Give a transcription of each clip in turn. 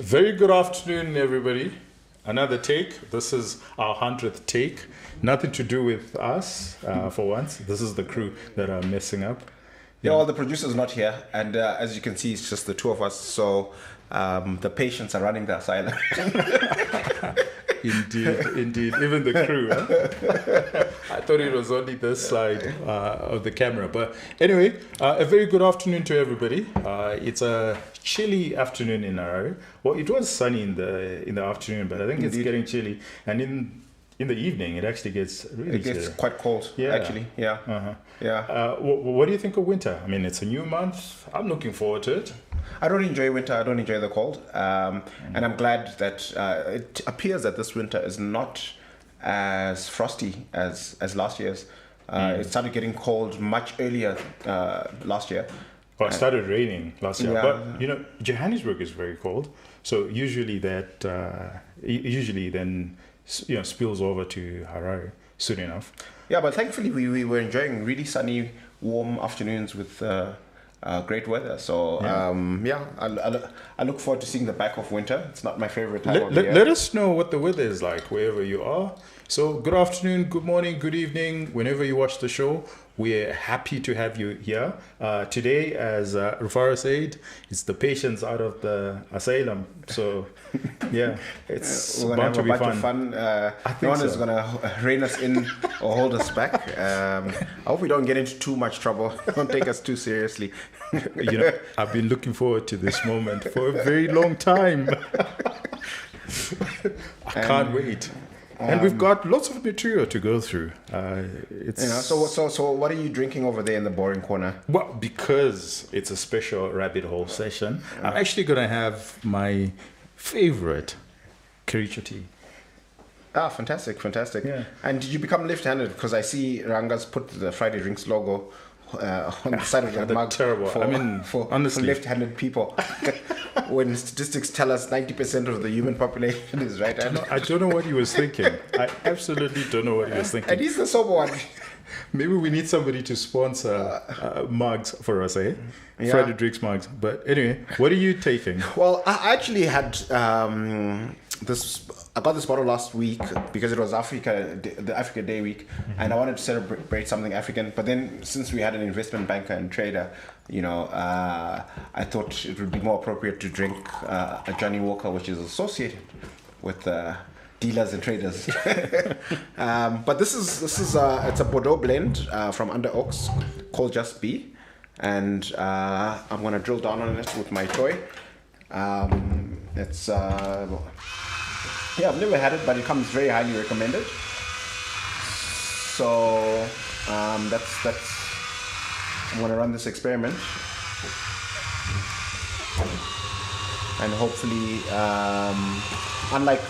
Very good afternoon, everybody. Another take. This is our 100th take. Nothing to do with us, for once. This is the crew that are messing up. Yeah, well, the producer's not here, and as you can see, it's just the two of us. So the patients are running the asylum. Indeed. Even the crew. Huh? I thought it was only this side of the camera. But anyway, a very good afternoon to everybody. It's a chilly afternoon in Harare. Well, it was sunny in the afternoon, but I think it's getting chilly. And in the evening, it actually gets really chilly. Quite cold, actually. Yeah. Uh-huh. Yeah. What do you think of winter? I mean, it's a new month. I'm looking forward to it. I don't enjoy winter. I don't enjoy the cold. And I'm glad that it appears that this winter is not as frosty as last year's. It started getting cold much earlier last year. Well, it started raining last year. Yeah. But, Johannesburg is very cold. So usually that, then spills over to Harare soon enough. Yeah, but thankfully we were enjoying really sunny, warm afternoons with great weather. So I look forward to seeing the back of winter. It's not my favorite time of the year. Let us know what the weather is like wherever you are. So good afternoon, good morning, good evening, whenever you watch the show. We're happy to have you here. Today, as Rufara said, it's the patients out of the asylum. So, yeah, it's we're bound to have be a bunch of fun. No one is going to rein us in or hold us back. I hope we don't get into too much trouble. Don't take us too seriously. I've been looking forward to this moment for a very long time. I can't wait. And we've got lots of material to go through. So what are you drinking over there in the boring corner? Well, because it's a special rabbit hole session, I'm actually going to have my favorite Kericho tea. Ah, fantastic. Yeah. And did you become left-handed? Because I see Ranga's put the Friday Drinks logo on the side of the mug. Terrible. For left-handed people. When statistics tell us 90% of the human population is right-handed. I don't know what he was thinking. I absolutely don't know what he was thinking. And he's the sober one. Maybe we need somebody to sponsor mugs for us, eh? Yeah. Friday Drinks mugs. But anyway, what are you taking? Well, I actually had this. I got this bottle last week because it was the Africa Day week, and I wanted to celebrate something African. But then, since we had an investment banker and trader, I thought it would be more appropriate to drink a Johnny Walker, which is associated with dealers and traders. But this is it's a Bordeaux blend from Under Oaks called Just Be, and I'm gonna drill down on it with my toy. It's I've never had it, but it comes very highly recommended. So that's I'm gonna run this experiment, and hopefully, unlike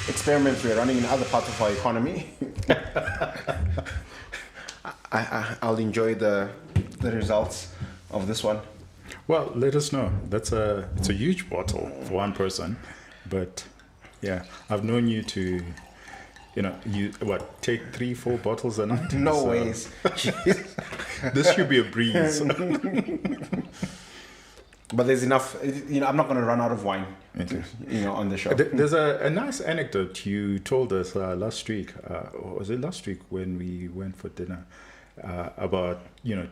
experiments we're running in other parts of our economy, I'll enjoy the results of this one. Well, let us know. It's a huge bottle for one person, but yeah, I've known you to, take 3-4 bottles a night? No ways. This should be a breeze. But there's enough, I'm not going to run out of wine, on the show. There's a nice anecdote you told us last week. Was it last week when we went for dinner about,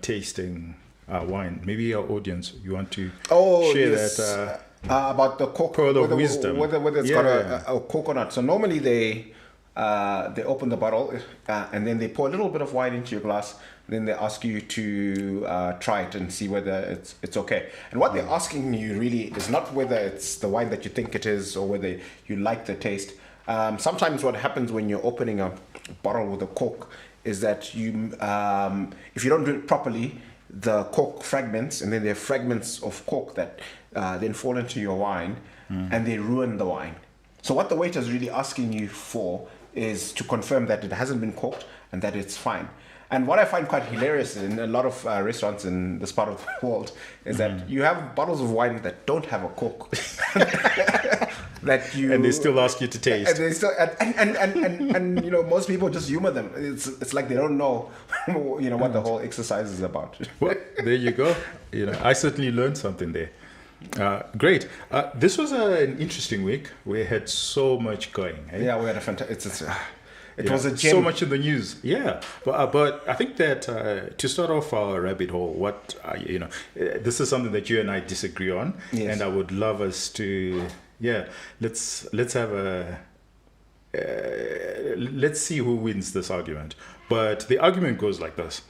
tasting wine? Maybe our audience, you want to share that? About the cork, pearl of wisdom. Whether it's got a coconut. So normally they open the bottle and then they pour a little bit of wine into your glass. Then they ask you to try it and see whether it's okay. And what they're asking you really is not whether it's the wine that you think it is or whether you like the taste. Sometimes what happens when you're opening a bottle with a cork is that you, if you don't do it properly, the cork fragments, and then there are fragments of cork that then fall into your wine, and they ruin the wine. So what the waiter is really asking you for is to confirm that it hasn't been corked and that it's fine. And what I find quite hilarious in a lot of restaurants in this part of the world is that you have bottles of wine that don't have a cork. And they still ask you to taste. And they still and most people just humor them. It's like they don't know what the whole exercise is about. Well, there you go. I certainly learned something there. Great. This was an interesting week. We had so much going. Eh? Yeah, we had a fantastic. It was a gem. So much in the news. Yeah, but I think that to start off our rabbit hole, this is something that you and I disagree on, Yes. and I would love us to, let's have a. Let's see who wins this argument. But the argument goes like this: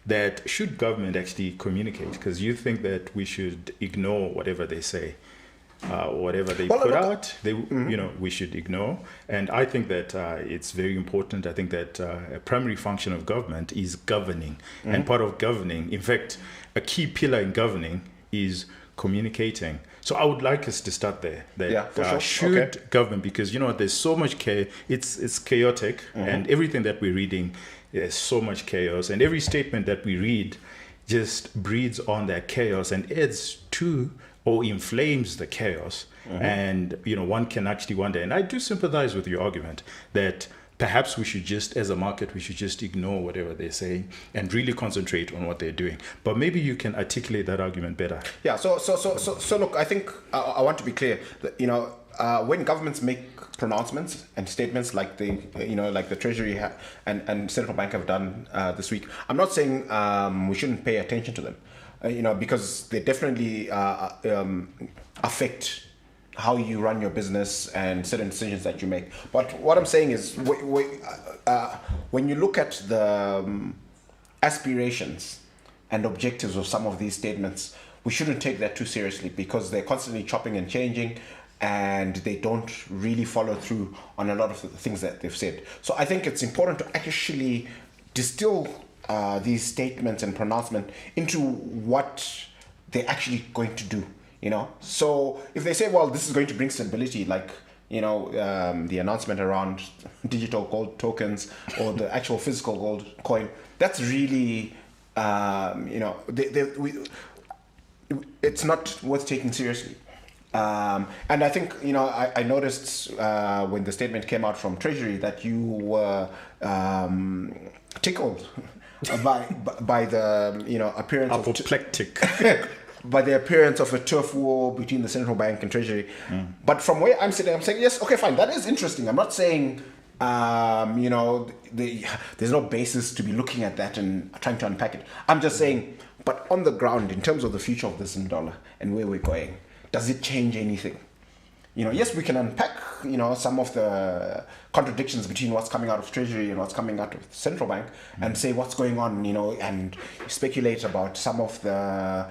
that should government actually communicate? Because you think that we should ignore whatever they say, whatever they put out, we should ignore. And I think that it's very important. I think that a primary function of government is governing, and part of governing, in fact, a key pillar in governing is communicating. So I would like us to start there. That should government, because there's so much chaos. It's chaotic, and everything that we're reading, there's so much chaos, and every statement that we read just breeds on that chaos and adds to or inflames the chaos. And one can actually wonder, and I do sympathize with your argument that perhaps we should just, as a market, we should just ignore whatever they're saying and really concentrate on what they're doing. But maybe you can articulate that argument better. Yeah. So look, I think I want to be clear that when governments make pronouncements and statements like the Treasury and Central Bank have done this week, I'm not saying we shouldn't pay attention to them, because they definitely affect how you run your business and certain decisions that you make. But what I'm saying is, when you look at the aspirations and objectives of some of these statements, we shouldn't take that too seriously, because they're constantly chopping and changing, and they don't really follow through on a lot of the things that they've said. So I think it's important to actually distill these statements and pronouncements into what they're actually going to do. So if they say, well, this is going to bring stability, like the announcement around digital gold tokens or the actual physical gold coin, that's really it's not worth taking seriously. And I think I noticed when the statement came out from Treasury that you were tickled by the appearance apoplectic. By the appearance of a turf war between the central bank and Treasury. But from where I'm sitting, I'm saying, yes, okay, fine, that is interesting. I'm not saying, there's no basis to be looking at that and trying to unpack it. I'm just saying, but on the ground, in terms of the future of the Zim dollar and where we're going, does it change anything? Yes, we can unpack, some of the contradictions between what's coming out of Treasury and what's coming out of the central bank and say what's going on, and speculate about some of the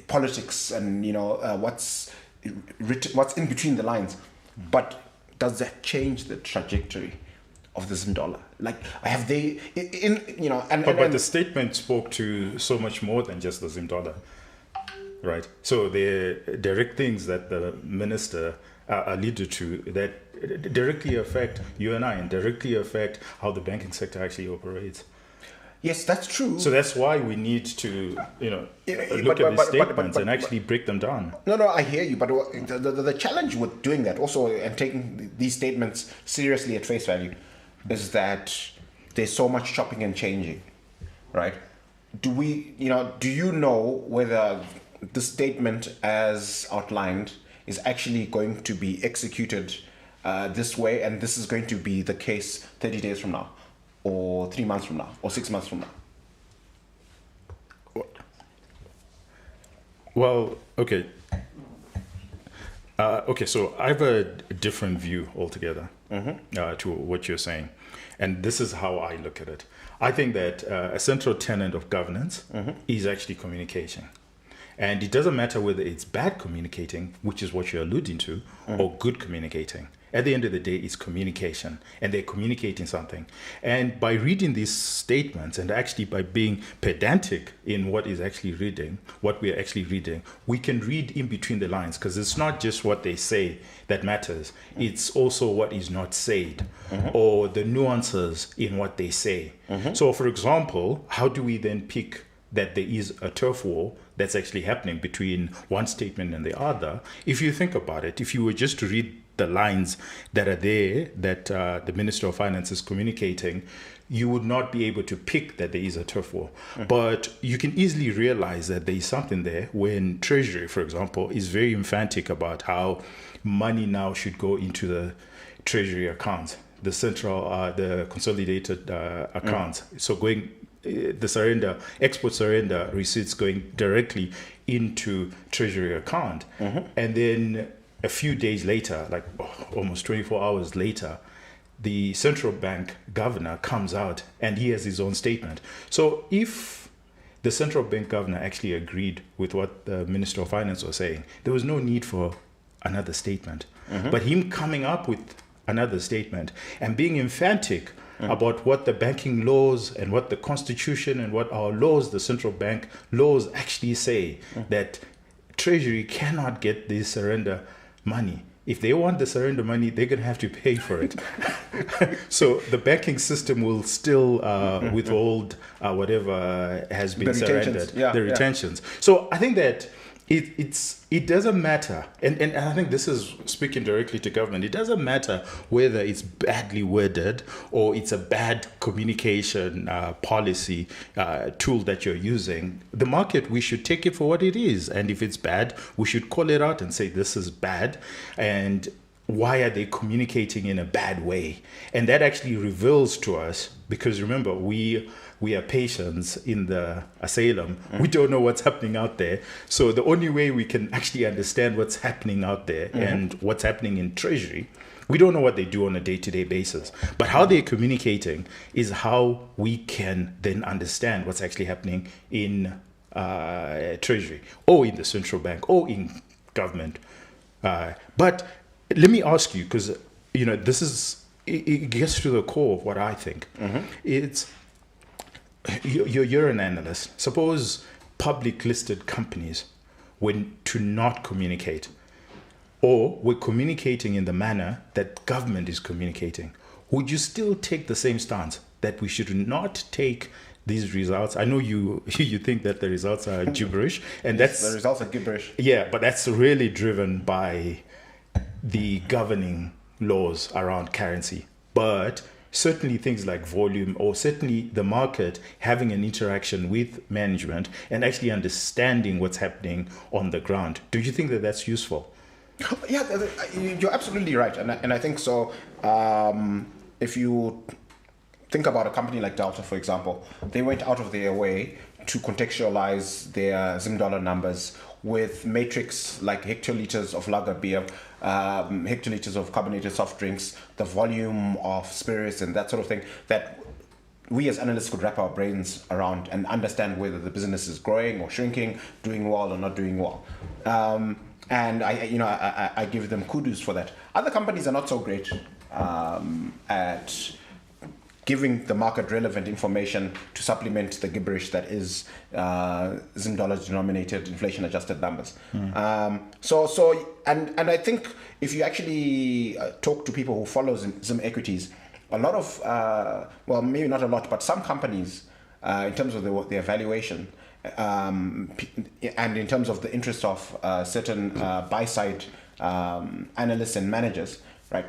politics and what's in between the lines. But does that change the trajectory of the Zim dollar? Like, have they but the statement spoke to so much more than just the Zim dollar, right? So the direct things that the minister alluded to that directly affect you and I, and directly affect how the banking sector actually operates. Yes, that's true. So that's why we need to, look at these statements and actually break them down. No, I hear you. But the challenge with doing that also, and taking these statements seriously at face value, is that there's so much chopping and changing, right? Do you know whether the statement as outlined is actually going to be executed this way, and this is going to be the case 30 days from now? Or 3 months from now, or 6 months from now? Well, okay. So I have a different view altogether to what you're saying. And this is how I look at it. I think that a central tenet of governance is actually communication. And it doesn't matter whether it's bad communicating, which is what you're alluding to, or good communicating. At the end of the day, it's communication, and they're communicating something. And by reading these statements, and actually by being pedantic in what we're actually reading, we can read in between the lines, because it's not just what they say that matters. It's also what is not said, or the nuances in what they say. So, for example, how do we then pick that there is a turf war that's actually happening between one statement and the other? If you think about it, if you were just to read the lines that are there that the Minister of Finance is communicating you would not be able to pick that there is a turf war. But you can easily realize that there is something there when Treasury, for example, is very emphatic about how money now should go into the Treasury accounts, the central, the consolidated accounts. So going the surrender, export surrender receipts going directly into Treasury account. And then a few days later, like almost 24 hours later, the central bank governor comes out and he has his own statement. So if the central bank governor actually agreed with what the Minister of Finance was saying, there was no need for another statement. But him coming up with another statement and being emphatic about what the banking laws and what the constitution and what our laws, the central bank laws actually say, that Treasury cannot get this surrender money. If they want the surrender money, they're going to have to pay for it. So the banking system will still withhold whatever has been surrendered, the retentions. So I think that it doesn't matter, and I think this is speaking directly to government. It doesn't matter whether it's badly worded or it's a bad communication policy tool that you're using. The market, we should take it for what it is, and if it's bad, we should call it out and say this is bad, and why are they communicating in a bad way? And that actually reveals to us, because remember, we are patients in the asylum. We don't know what's happening out there. So the only way we can actually understand what's happening out there and what's happening in Treasury, we don't know what they do on a day-to-day basis. But how they're communicating is how we can then understand what's actually happening in Treasury or in the central bank or in government. But let me ask you, because this is it gets to the core of what I think. It's you're an analyst. Suppose public listed companies were to not communicate, or were communicating in the manner that government is communicating. Would you still take the same stance that we should not take these results? I know you think that the results are gibberish, and the results are gibberish. Yeah, but that's really driven by the governing laws around currency. But certainly things like volume, or certainly the market having an interaction with management and actually understanding what's happening on the ground. Do you think that that's useful? Yeah, you're absolutely right. And I think so. If you think about a company like Delta, for example, they went out of their way to contextualize their Zim dollar numbers with metrics like hectoliters of lager beer, hectoliters of carbonated soft drinks, the volume of spirits and that sort of thing, that we as analysts could wrap our brains around and understand whether the business is growing or shrinking, doing well or not doing well. And I give them kudos for that. Other companies are not so great at giving the market relevant information to supplement the gibberish that is Zim dollars denominated inflation adjusted numbers. So I think if you actually talk to people who follow Zim equities, a lot of well, maybe not a lot, but some companies in terms of their valuation and in terms of the interest of certain buy side analysts and managers, right,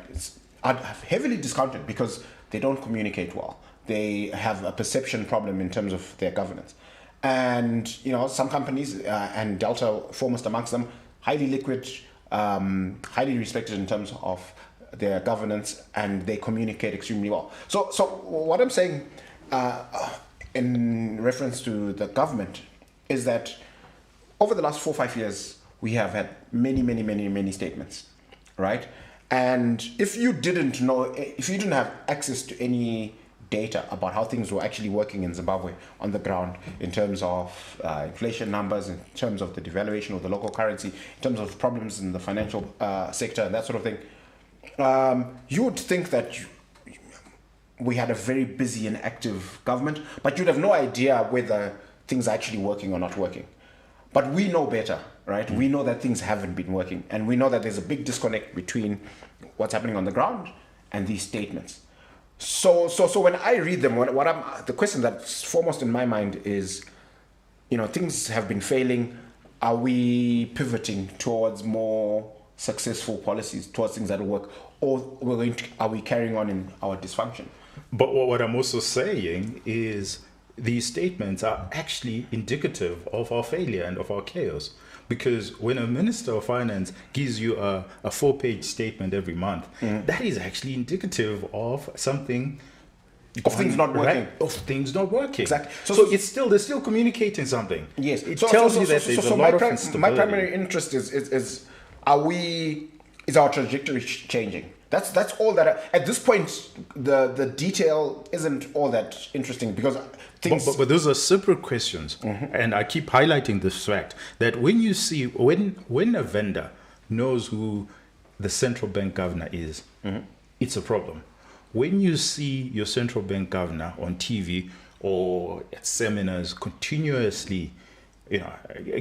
are heavily discounted because they don't communicate well. They have a perception problem in terms of their governance. And, some companies, and Delta foremost amongst them, highly liquid, highly respected in terms of their governance, and they communicate extremely well. So what I'm saying in reference to the government is that over the last 4 or 5 years, we have had many statements, right? And if you didn't have access to any data about how things were actually working in Zimbabwe on the ground, in terms of inflation numbers, in terms of the devaluation of the local currency, in terms of problems in the financial sector and that sort of thing, you would think that we had a very busy and active government, but you'd have no idea whether things are actually working or not working. But we know better, right? We know that things haven't been working, and we know that there's a big disconnect between what's happening on the ground and these statements. So when I read them, the question that's foremost in my mind is, things have been failing. Are we pivoting towards more successful policies, towards things that will work, or are we carrying on in our dysfunction? But what I'm also saying is these statements are actually indicative of our failure and of our chaos. Because when a minister of finance gives you a 4-page statement every month, that is actually indicative of something. Of things not working. Right? Of things not working. Exactly. So they're still communicating something. Yes. It tells you that there's a lot of instability. My primary interest is our trajectory changing? That's all that. At this point, the detail isn't all that interesting because things. But those are separate questions, and I keep highlighting this fact that when you see when a vendor knows who the central bank governor is, it's a problem. When you see your central bank governor on TV or at seminars continuously,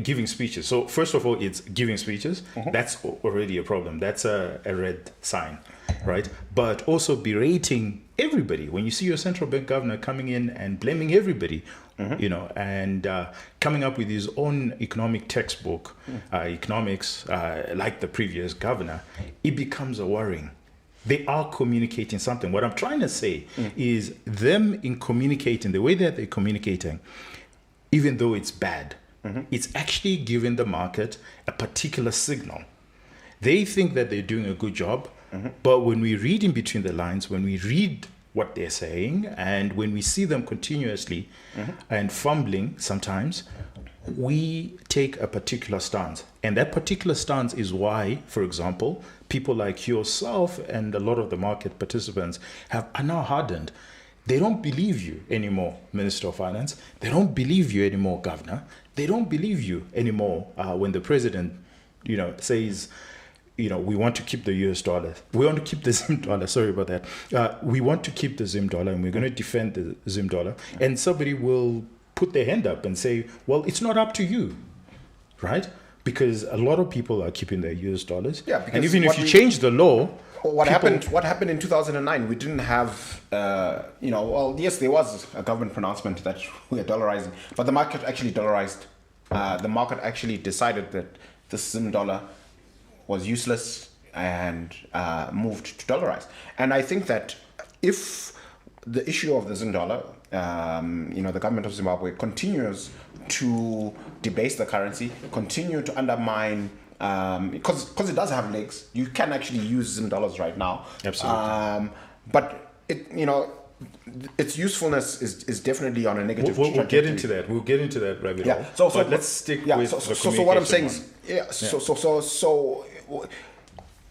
giving speeches. So first of all, it's giving speeches. That's already a problem. That's a red sign, right? But also berating everybody. When you see your central bank governor coming in and blaming everybody, and coming up with his own economic textbook, economics, like the previous governor, it becomes a worrying. They are communicating something. What I'm trying to say is them in communicating, the way that they're communicating, even though it's bad, it's actually giving the market a particular signal. They think that they're doing a good job, but when we read in between the lines, when we read what they're saying, and when we see them continuously and fumbling sometimes, we take a particular stance. And that particular stance is why, for example, people like yourself and a lot of the market participants are now hardened. They don't believe you anymore, Minister of Finance. They don't believe you anymore, Governor. They don't believe you anymore when the president, says, we want to keep the US dollar. We want to keep the Zim dollar. Sorry about that. We want to keep the Zim dollar and we're going to defend the Zim dollar. And somebody will put their hand up and say, well, it's not up to you, right? Because a lot of people are keeping their US dollars. Yeah, because and even if you change the law... What happened in 2009, we didn't have, yes, there was a government pronouncement that we are dollarizing, but the market actually dollarized. The market actually decided that the Zim dollar was useless and moved to dollarize. And I think that if the issue of the Zim dollar, the government of Zimbabwe continues to debase the currency, continue to undermine, because it does have legs. You can actually use Zim dollars right now. Absolutely. But its usefulness is definitely on a negative trajectory. We'll get into that. We'll get into that rabbit hole. So but let's stick with the communication. So what I'm saying is, so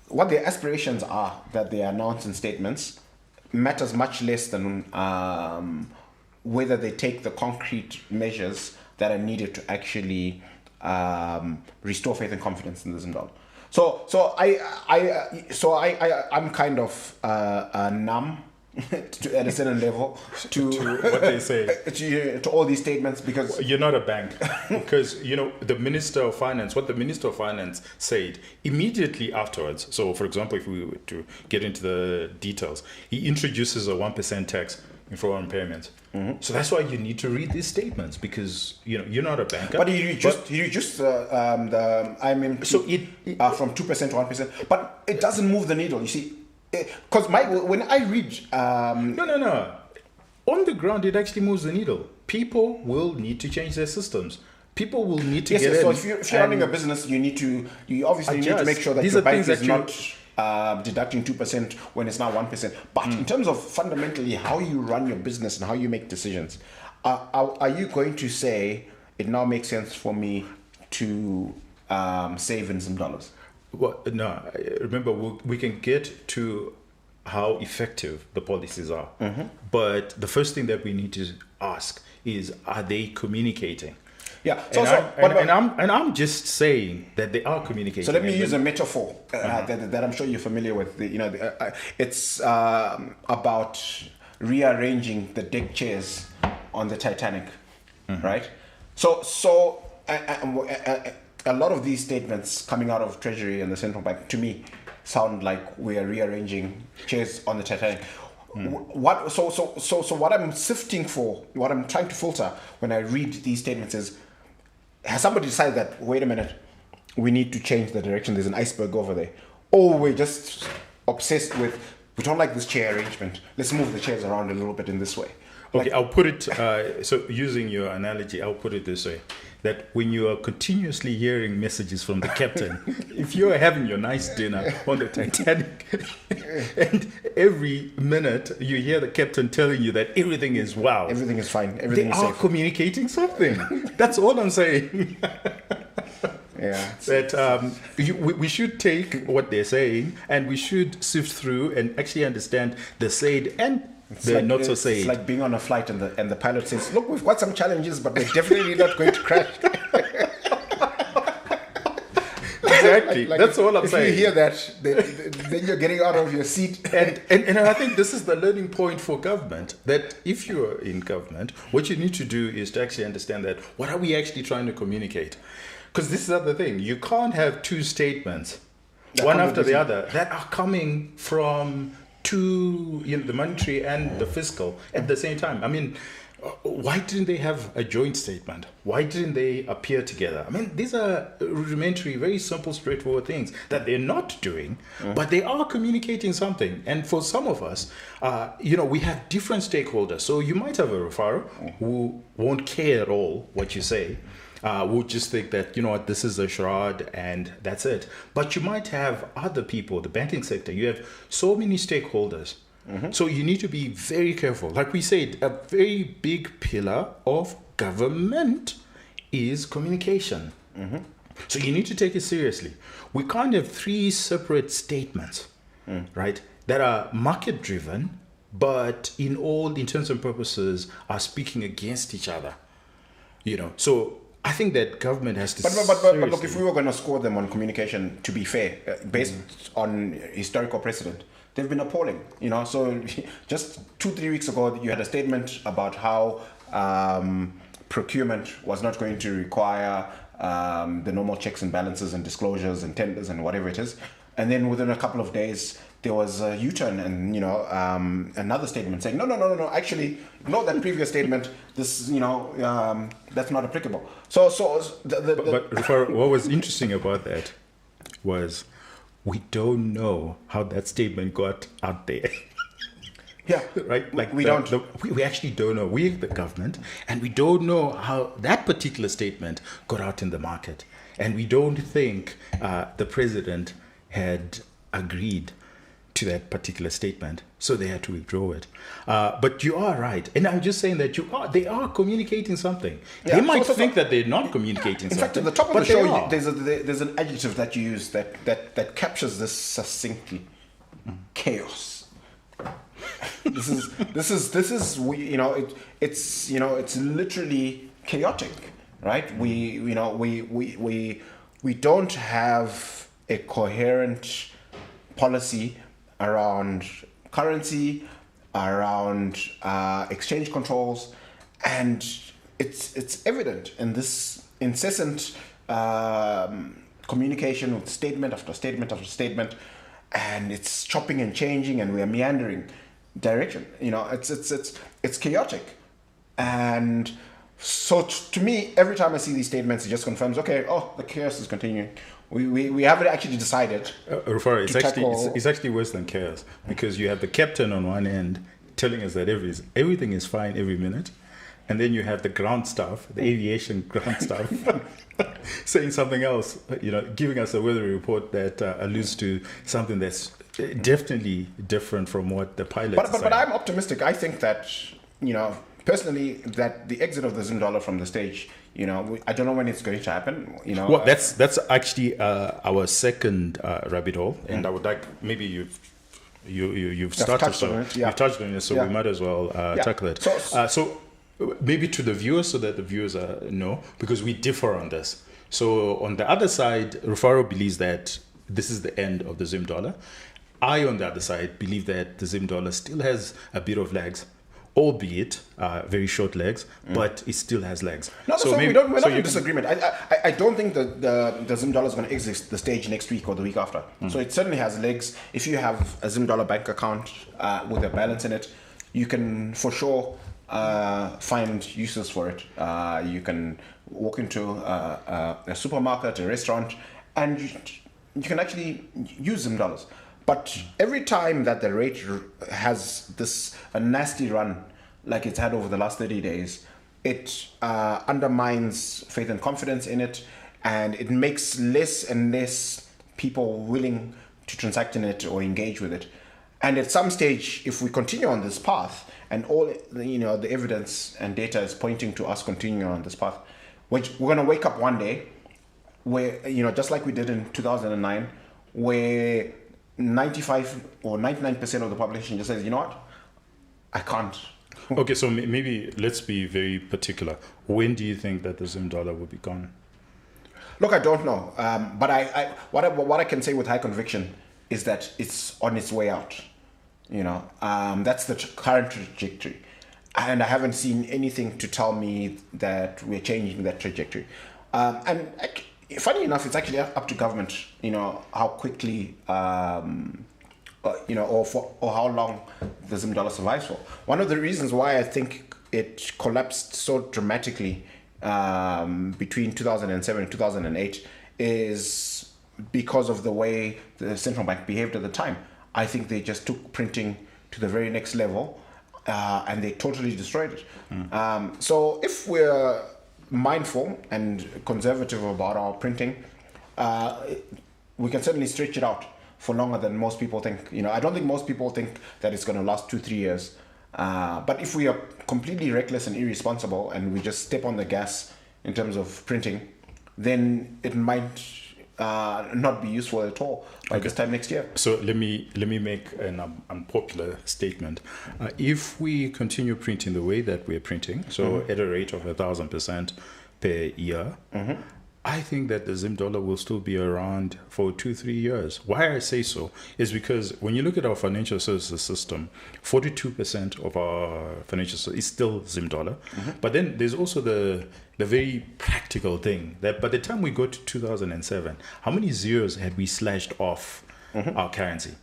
what their aspirations are that they announce in statements matters much less than whether they take the concrete measures that are needed to actually restore faith and confidence in the Zim dollar. So I'm kind of numb at a certain level to what they say to all these statements, because you're not a bank. Because the Minister of Finance, what the Minister of Finance said immediately afterwards. So for example, if we were to get into the details, he introduces a 1% tax in foreign payments. So that's why you need to read these statements, because you're not a banker. But he reduced the IMF from 2% to 1%, but it doesn't move the needle. You see, because when I read no, on the ground it actually moves the needle. People will need to change their systems. People will need to get in. So if you're running a business, you obviously need to make sure that your bank is not deducting 2% when it's now 1%. But in terms of fundamentally how you run your business and how you make decisions, are you going to say it now makes sense for me to save in some dollars? Well, no. Remember, we can get to how effective the policies are. But the first thing that we need to ask is, are they communicating? Yeah. I'm just saying that they are communicating. So let me use a metaphor that I'm sure you're familiar with. It's about rearranging the deck chairs on the Titanic, right? So a lot of these statements coming out of Treasury and the central bank, to me, sound like we are rearranging chairs on the Titanic. So what I'm sifting for, what I'm trying to filter when I read these statements is, has somebody decided that, wait a minute, we need to change the direction, there's an iceberg over there? Or we're just obsessed with We don't like this chair arrangement. Let's move the chairs around a little bit in this way. Okay, I'll put it, so using your analogy, I'll put it this way, that when you are continuously hearing messages from the captain, if you're having your nice dinner on the Titanic, and every minute you hear the captain telling you that everything is wow. Everything is fine. Everything is safe. They are communicating something. That's all I'm saying. Yeah. That we should take what they're saying and we should sift through and actually understand the said and the not so said. It's like being on a flight and the pilot says, "Look, we've got some challenges, but we're definitely not going to crash." Exactly. That's all I'm saying. If you hear that, then you're getting out of your seat. And I think this is the learning point for government, that if you're in government, what you need to do is to actually understand that what are we actually trying to communicate? Because this is the other thing. You can't have two statements, one after the other, that are coming from two, the monetary and the fiscal at the same time. I mean, why didn't they have a joint statement? Why didn't they appear together? I mean, these are rudimentary, very simple, straightforward things that they're not doing, but they are communicating something. And for some of us, we have different stakeholders. So you might have a referrer who won't care at all what you say. We'll just think that, this is a charade and that's it. But you might have other people, the banking sector, you have so many stakeholders. So you need to be very careful. Like we said, a very big pillar of government is communication. So you need to take it seriously. We can't have three separate statements, right, that are market driven, but in all intents and purposes are speaking against each other. So I think that government has to. But look, if we were going to score them on communication, to be fair, based on historical precedent, they've been appalling. So just 2-3 weeks ago, you had a statement about how procurement was not going to require the normal checks and balances and disclosures and tenders and whatever it is, and then within a couple of days, there was a U-turn and another statement saying no, actually ignore that previous statement. This that's not applicable. But what was interesting about that was we don't know how that statement got out there. Yeah, right. Like we actually don't know. We're the government, and we don't know how that particular statement got out in the market, and we don't think the president had agreed to that particular statement, so they had to withdraw it. But you are right, and I'm just saying that they are communicating something. Yeah, they might think that they're not communicating something. In fact, at the top of the show, there's an adjective that you use that captures this succinctly: chaos. This is it's literally chaotic, right? We don't have a coherent policy around currency, around exchange controls, and it's evident in this incessant communication with statement after statement after statement, and it's chopping and changing, and we are meandering direction. It's chaotic, and so to me, every time I see these statements, it just confirms, okay, the chaos is continuing. We haven't actually decided. It's actually worse than chaos, because you have the captain on one end telling us that everything is fine every minute, and then you have the ground staff, the aviation ground staff, saying something else. Giving us a weather report that alludes to something that's definitely different from what the pilot. But I'm optimistic. I think that personally, that the exit of the Zim dollar from the stage, I don't know when it's going to happen. Well, that's actually our second rabbit hole, and I would like, maybe you've started, you've touched on it, so we might as well tackle it. So maybe to the viewers, so that the viewers know, because we differ on this. So on the other side, Rufaro believes that this is the end of the Zim dollar. I, on the other side, believe that the Zim dollar still has a bit of legs, albeit very short legs, but it still has legs. No, so we're not in disagreement. I don't think that the Zim dollar is going to exit the stage next week or the week after. So it certainly has legs. If you have a Zim dollar bank account with a balance in it, you can for sure find uses for it. You can walk into a supermarket, a restaurant, and you can actually use Zim dollars. But every time that the rate has a nasty run, like it's had over the last 30 days, it undermines faith and confidence in it, and it makes less and less people willing to transact in it or engage with it. And at some stage, if we continue on this path, and all the evidence and data is pointing to us continuing on this path, which we're going to wake up one day where, just like we did in 2009, where 95 or 99% of the population just says, you know what, I can't. Okay, so maybe let's be very particular. When do you think that the Zim dollar will be gone? Look, I don't know, but what I can say with high conviction is that it's on its way out. That's the current trajectory, and I haven't seen anything to tell me that we're changing that trajectory. And funny enough, it's actually up to government, how quickly, or how long the Zim dollar survives for. One of the reasons why I think it collapsed so dramatically between 2007 and 2008 is because of the way the central bank behaved at the time. I think they just took printing to the very next level, and they totally destroyed it. So if we're mindful and conservative about our printing, we can certainly stretch it out for longer than most people think. I don't think most people think that it's going to last 2-3 years. But if we are completely reckless and irresponsible and we just step on the gas in terms of printing, then it might not be useful at all by this time next year. So let me make an unpopular statement. If we continue printing the way that we're printing, so at a rate of 1,000% per year, I think that the Zim dollar will still be around for 2-3 years. Why I say so is because when you look at our financial services system, 42% of our financial services is still Zim dollar. But then there's also the very practical thing that by the time we go to 2007, how many zeros had we slashed off our currency?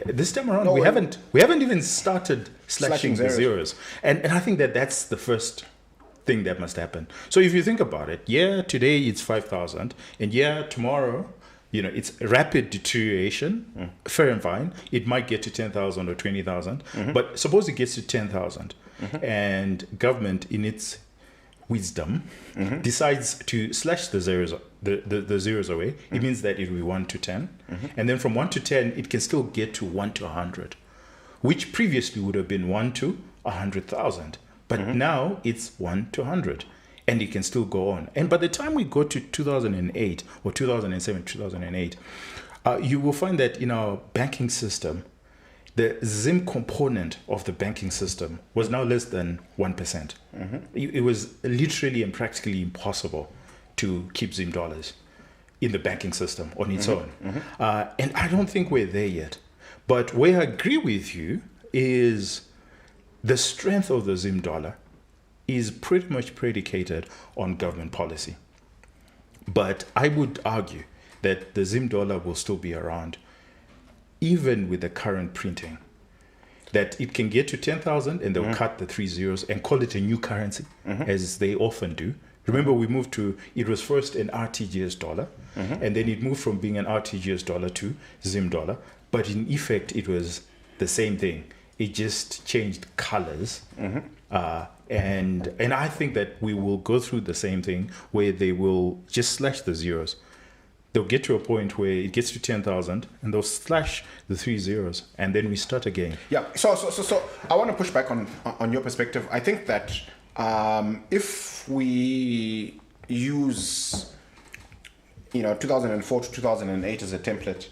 This time around, we haven't even started slashing the zeros. And I think that that's the first thing that must happen. So if you think about it, today it's 5,000, and tomorrow, it's rapid deterioration, fair and fine. It might get to 10,000 or 20,000, but suppose it gets to 10,000, and government, in its wisdom, decides to slash the zeros, the zeros away. It means that it will be 1 to 10, and then from 1 to 10, it can still get to 1 to 100, which previously would have been 1 to 100,000. But now it's 1 to 100, and it can still go on. And by the time we go to 2008 or 2007, 2008, you will find that in our banking system, the Zim component of the banking system was now less than 1%. It was literally and practically impossible to keep Zim dollars in the banking system on its own. And I don't think we're there yet. But where I agree with you is the strength of the Zim dollar is pretty much predicated on government policy. But I would argue that the Zim dollar will still be around, even with the current printing. That it can get to 10,000 and they'll cut the 3 zeros and call it a new currency, as they often do. Remember, we moved to, it was first an RTGS dollar, and then it moved from being an RTGS dollar to Zim dollar. But in effect, it was the same thing. It just changed colors. And I think that we will go through the same thing where they will just slash the zeros. They'll get to a point where it gets to 10,000 and they'll slash the 3 zeros and then we start again. Yeah, so I want to push back on your perspective. I think that if we use 2004 to 2008 as a template,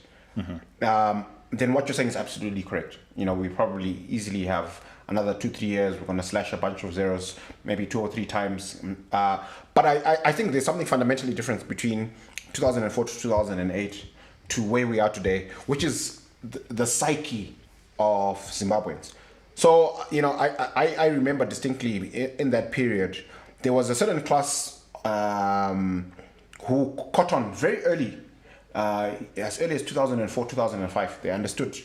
then what you're saying is absolutely correct. We probably easily have another 2-3 years. We're going to slash a bunch of zeros, maybe 2 or 3 times. But I think there's something fundamentally different between 2004 to 2008 to where we are today, which is the psyche of Zimbabweans. So, I remember distinctly in that period, there was a certain class who caught on very early, as early as 2004, 2005. They understood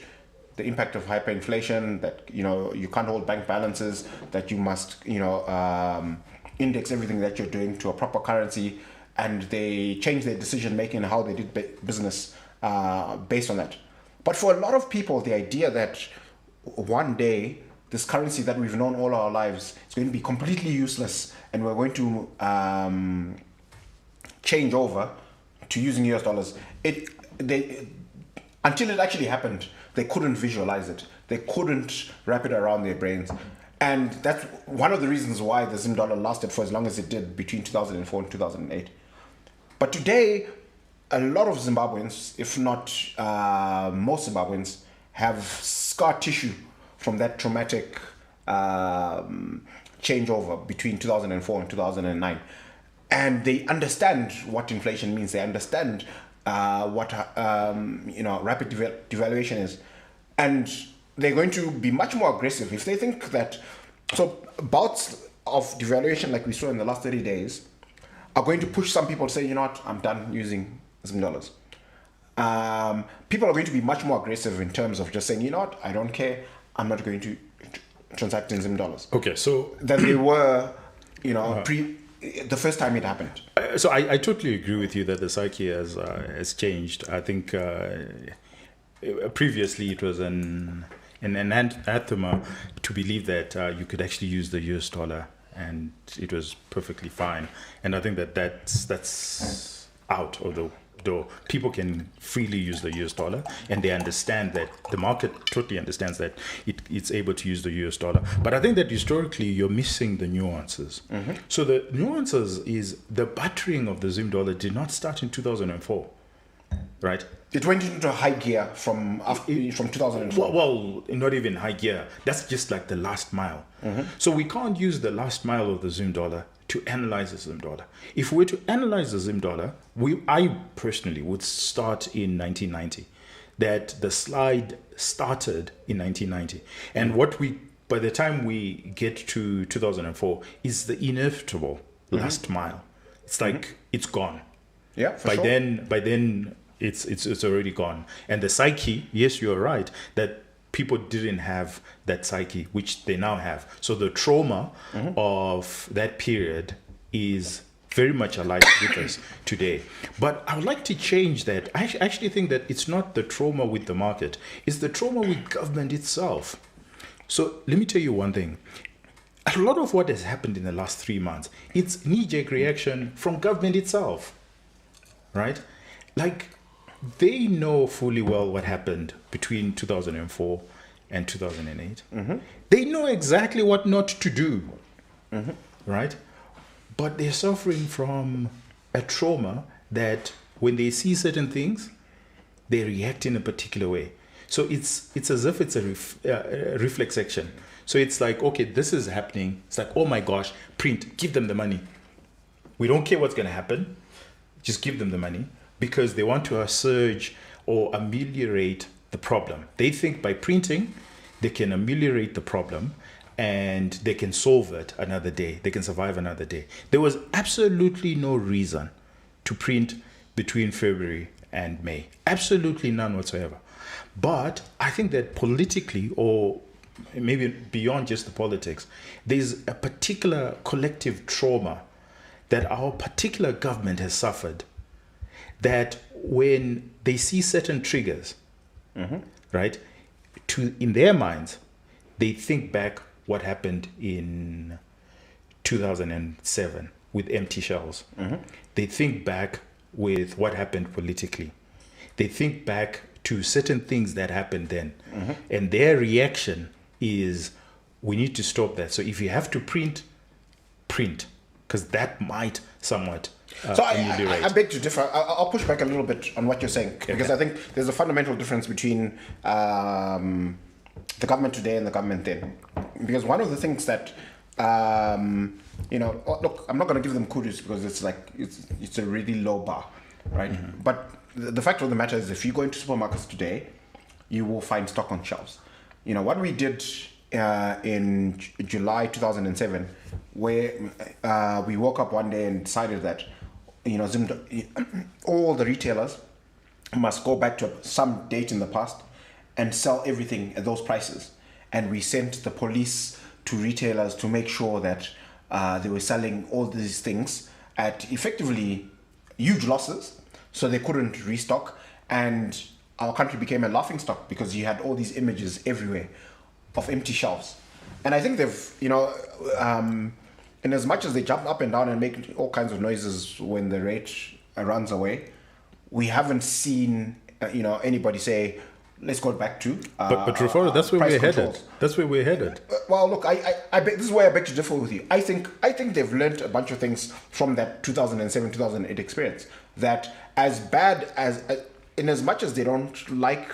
the impact of hyperinflation, that you can't hold bank balances, that you must index everything that you're doing to a proper currency, and they changed their decision making and how they did business based on that. But for a lot of people, the idea that one day this currency that we've known all our lives is going to be completely useless and we're going to change over to using US dollars, until it actually happened, they couldn't visualize it. They couldn't wrap it around their brains. And that's one of the reasons why the Zim dollar lasted for as long as it did between 2004 and 2008. But today, a lot of Zimbabweans, if not most Zimbabweans, have scar tissue from that traumatic changeover between 2004 and 2009. And they understand what inflation means. They understand what rapid devaluation is. And they're going to be much more aggressive if they think that. So bouts of devaluation like we saw in the last 30 days are going to push some people to say, you know what, I'm done using Zim dollars. People are going to be much more aggressive in terms of just saying, you know what, I don't care, I'm not going to transact in Zim dollars. Okay, so than they were, the first time it happened. So I totally agree with you that the psyche has changed. I think previously it was an anathema to believe that you could actually use the US dollar and it was perfectly fine. And I think that's out of the door. People can freely use the US dollar, and they understand that the market totally understands that it's able to use the US dollar. But I think that historically you're missing the nuances. Mm-hmm. So the nuances is the battering of the Zim dollar did not start in 2004, right? It went into high gear from 2004. Well, not even high gear. That's just like the last mile. Mm-hmm. So we can't use the last mile of the Zim dollar to analyze the Zim dollar. If we were to analyze the Zim dollar, I personally would start in 1990. That the slide started in 1990. And by the time we get to 2004, is the inevitable last mile. It's like it's gone. Yeah, by then it's already gone. And the psyche, yes, you're right, that people didn't have that psyche, which they now have. So the trauma of that period is very much alive with us today. But I would like to change that. I actually think that it's not the trauma with the market, it's the trauma with government itself. So let me tell you one thing. A lot of what has happened in the last 3 months, it's knee-jerk reaction from government itself, right? Like, they know fully well what happened between 2004 and 2008. Mm-hmm. They know exactly what not to do, right? But they're suffering from a trauma that when they see certain things, they react in a particular way. So it's as if it's a reflex action. So it's like, okay, this is happening. It's like, oh my gosh, print, give them the money. We don't care what's going to happen. Just give them the money. Because they want to surge or ameliorate the problem. They think by printing, they can ameliorate the problem and they can solve it another day. They can survive another day. There was absolutely no reason to print between February and May. Absolutely none whatsoever. But I think that politically, or maybe beyond just the politics, there's a particular collective trauma that our particular government has suffered, that when they see certain triggers, right, in their minds, they think back what happened in 2007 with empty shells. They think back with what happened politically. They think back to certain things that happened then. And their reaction is, we need to stop that. So if you have to print, because that might somewhat so I beg to differ. I'll push back a little bit on what you're saying, because I think there's a fundamental difference between the government today and the government then. Because one of the things that, look, I'm not going to give them kudos because it's like it's a really low bar, right? But the fact of the matter is, if you go into supermarkets today, you will find stock on shelves. You know what we did in July 2007, where we woke up one day and decided that, all the retailers must go back to some date in the past and sell everything at those prices. And we sent the police to retailers to make sure that they were selling all these things at effectively huge losses, so they couldn't restock. And our country became a laughingstock because you had all these images everywhere of empty shelves. And I think they've, in as much as they jump up and down and make all kinds of noises when the rate runs away, we haven't seen, anybody say, let's go back to. But Rufaro, that's where we're controls. headed. That's where we're headed. Well, look, this is where I beg to differ with you. I think they've learned a bunch of things from that 2007-2008 experience. That as bad as, in as much as they don't like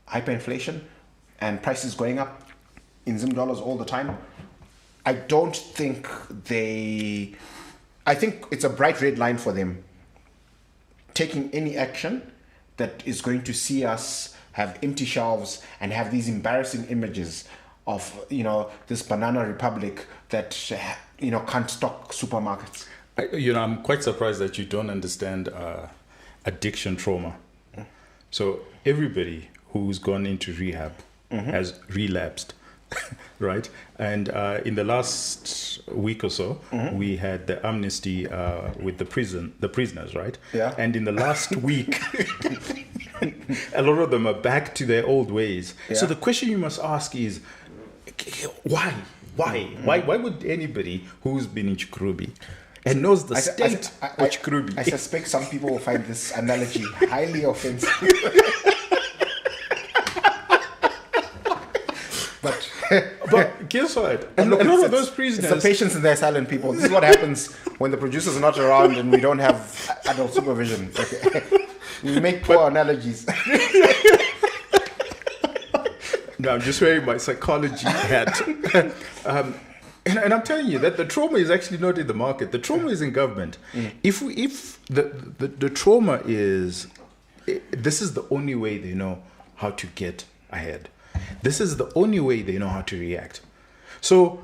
hyperinflation and prices going up in Zim dollars all the time, I don't think I think it's a bright red line for them taking any action that is going to see us have empty shelves and have these embarrassing images of, this banana republic that, can't stock supermarkets. I'm quite surprised that you don't understand addiction trauma. So everybody who's gone into rehab has relapsed, right? And in the last week or so, we had the amnesty with the prisoners, right? Yeah. And in the last week, a lot of them are back to their old ways. Yeah. So the question you must ask is, why? Why would anybody who's been in Chikurubi and knows the state of Chikurubi? I suspect some people will find this analogy highly offensive. But guess what? A lot of those prisoners... It's the patience in their silent people. This is what happens when the producer's not around and we don't have adult supervision. Okay. We make poor analogies. No, I'm just wearing my psychology hat. And I'm telling you that the trauma is actually not in the market. The trauma is in government. If the trauma is... This is the only way they know how to get ahead. This is the only way they know how to react. So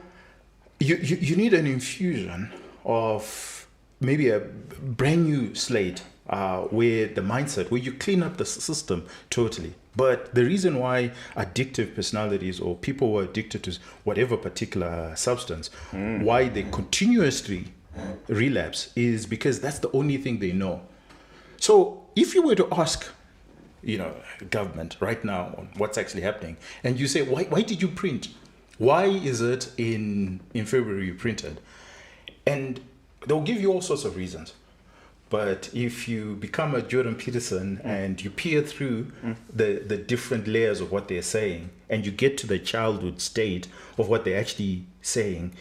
you need an infusion of maybe a brand new slate where the mindset, where you clean up the system totally. But the reason why addictive personalities or people who are addicted to whatever particular substance, why they continuously relapse is because that's the only thing they know. So if you were to ask, government right now on what's actually happening, and you say, why did you print? Why is it in February you printed? And they'll give you all sorts of reasons. But if you become a Jordan Peterson and you peer through the different layers of what they're saying, and you get to the childhood state of what they're actually saying,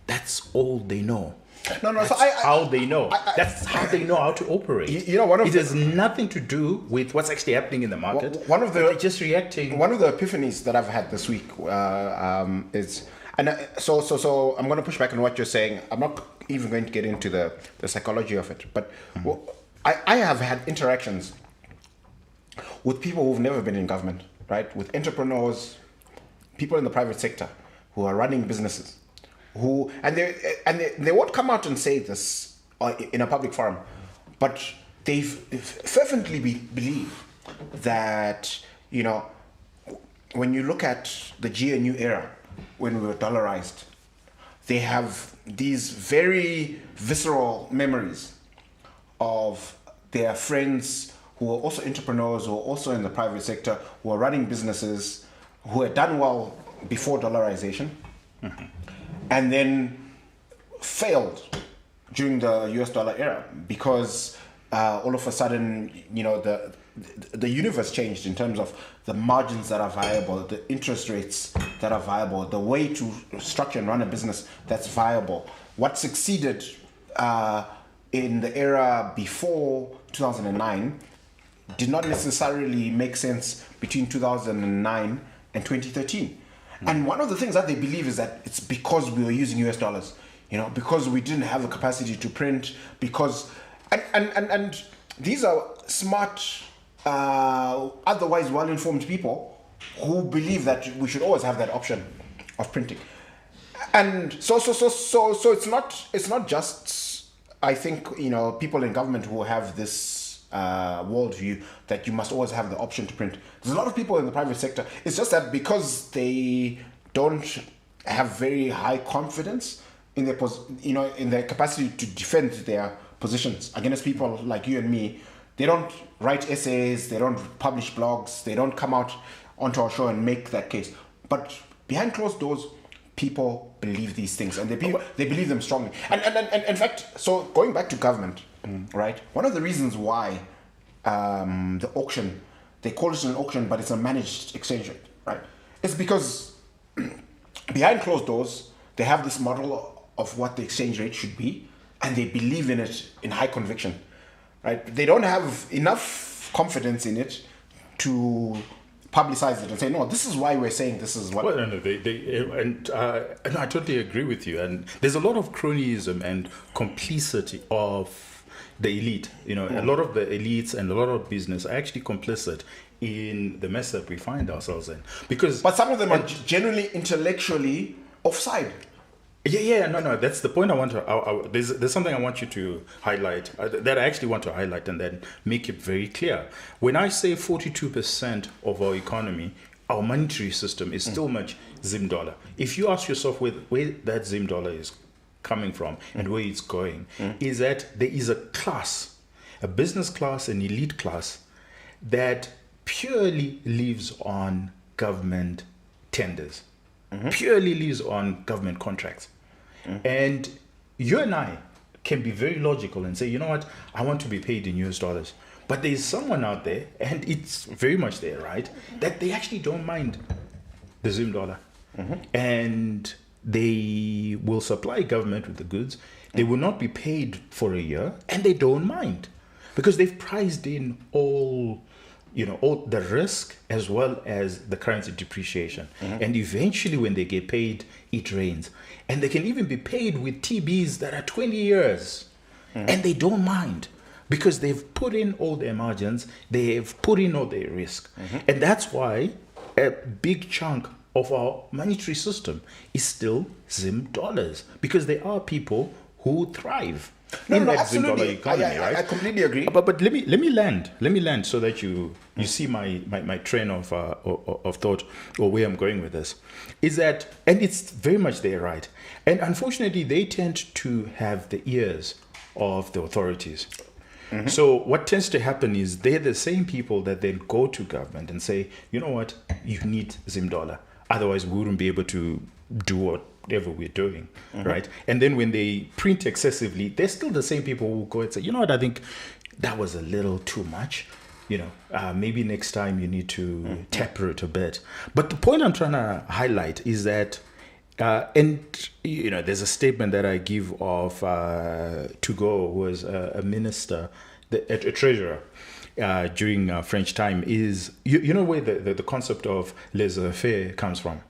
that's all they know. That's how they know. That's how they know how to operate. It has nothing to do with what's actually happening in the market. They're just reacting. One of the epiphanies that I've had this week is, so I'm going to push back on what you're saying. I'm not even going to get into the psychology of it, but I have had interactions with people who've never been in government, right? With entrepreneurs, people in the private sector who are running businesses. They won't come out and say this in a public forum, but they fervently believe that, when you look at the GNU era, when we were dollarized, they have these very visceral memories of their friends who are also entrepreneurs, who are also in the private sector, who are running businesses, who had done well before dollarization. And then failed during the US dollar era because all of a sudden, the universe changed in terms of the margins that are viable, the interest rates that are viable, the way to structure and run a business that's viable. What succeeded in the era before 2009 did not necessarily make sense between 2009 and 2013. And one of the things that they believe is that it's because we were using US dollars, because we didn't have the capacity to print, because, and these are smart, otherwise well-informed people who believe that we should always have that option of printing. And so it's not just, I think, people in government who have this worldview that you must always have the option to print. There's a lot of people in the private sector. It's just that because they don't have very high confidence in their in their capacity to defend their positions against people like you and me They don't write essays, they don't publish blogs, they don't come out onto our show and make that case. But behind closed doors, people believe these things, and they believe them strongly. And in fact, so going back to government, right? One of the reasons why the auction, they call it an auction, but it's a managed exchange rate, right? It's because behind closed doors, they have this model of what the exchange rate should be, and they believe in it in high conviction, right? They don't have enough confidence in it to publicize it and say, no, this is why we're saying this is what. Well, no, and I totally agree with you. And there's a lot of cronyism and complicity of the elite. You know, a lot of the elites and a lot of business are actually complicit in the mess that we find ourselves in. But some of them are generally intellectually offside. No, that's the point I want to. There's something I want you to highlight that I actually want to highlight and then make it very clear. When I say 42% of our economy, our monetary system is still much Zim dollar. If you ask yourself where that Zim dollar is coming from and where it's going, is that there is a class, a business class, an elite class that purely lives on government tenders, purely lives on government contracts. And you and I can be very logical and say, you know what, I want to be paid in US dollars. But there's someone out there, and it's very much there, right, that they actually don't mind the Zim dollar. And they will supply government with the goods. They will not be paid for a year, and they don't mind because they've priced in all the risk as well as the currency depreciation. And eventually when they get paid, it rains. And they can even be paid with TBs that are 20 years. And they don't mind because they've put in all their margins, they've put in all their risk. And that's why a big chunk of our monetary system is still Zim dollars, because there are people who thrive in that Zim dollar economy, right? I completely agree. But let me land so that you see my train of thought, or where I'm going with this, is that, and it's very much there, right? And unfortunately, they tend to have the ears of the authorities. So what tends to happen is they're the same people that then go to government and say, you know what, you need Zim dollar, otherwise we wouldn't be able to do whatever we're doing, right? And then when they print excessively, they're still the same people who go and say, you know what, I think that was a little too much. Maybe next time you need to taper it a bit. But the point I'm trying to highlight is that, there's a statement that I give of Togo, who was a minister, a treasurer during French time, is, you know where the concept of laissez-faire comes from?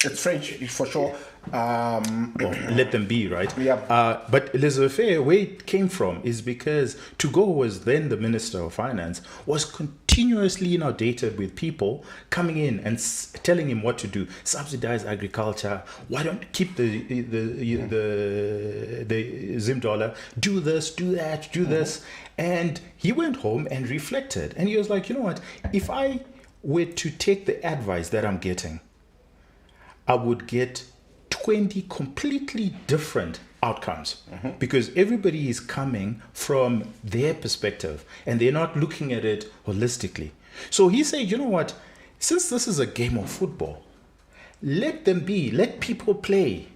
It's French, for sure. Let them be, right? Yeah. But laissez-faire, where it came from is because Togo was then the Minister of Finance, was continuously inundated with people coming in and telling him what to do. Subsidize agriculture. Why don't keep the Zim dollar? Do this, do that, do this. And he went home and reflected. And he was like, you know what? If I were to take the advice that I'm getting, I would get 20 completely different outcomes, because everybody is coming from their perspective and they're not looking at it holistically. So he said, you know what, since this is a game of football, let them be, let people play.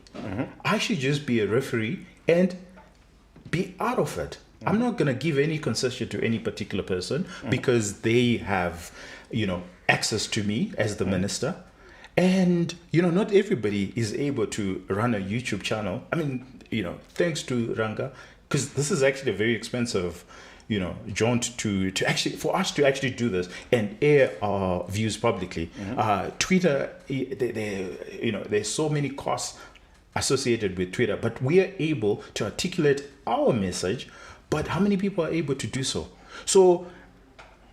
I should just be a referee and be out of it. I'm not going to give any concession to any particular person because they have, access to me as the minister. And, not everybody is able to run a YouTube channel. I mean, thanks to Ranga, because this is actually a very expensive, jaunt to actually, for us to actually do this and air our views publicly. Twitter, there's so many costs associated with Twitter, but we are able to articulate our message, but how many people are able to do so? So,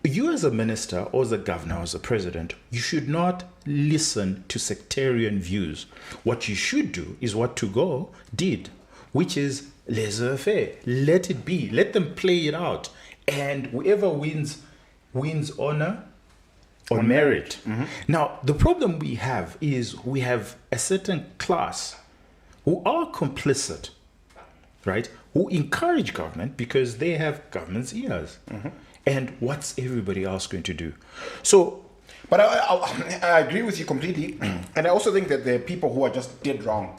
you as a minister or as a governor or as a president, you should not listen to sectarian views. What you should do is what Togo did, which is laissez-faire. Let it be. Let them play it out. And whoever wins honor or merit. Now, the problem we have is we have a certain class who are complicit, right? who encourage government because they have government's ears. And what's everybody else going to do? So, but I agree with you completely. And I also think that there are people who are just dead wrong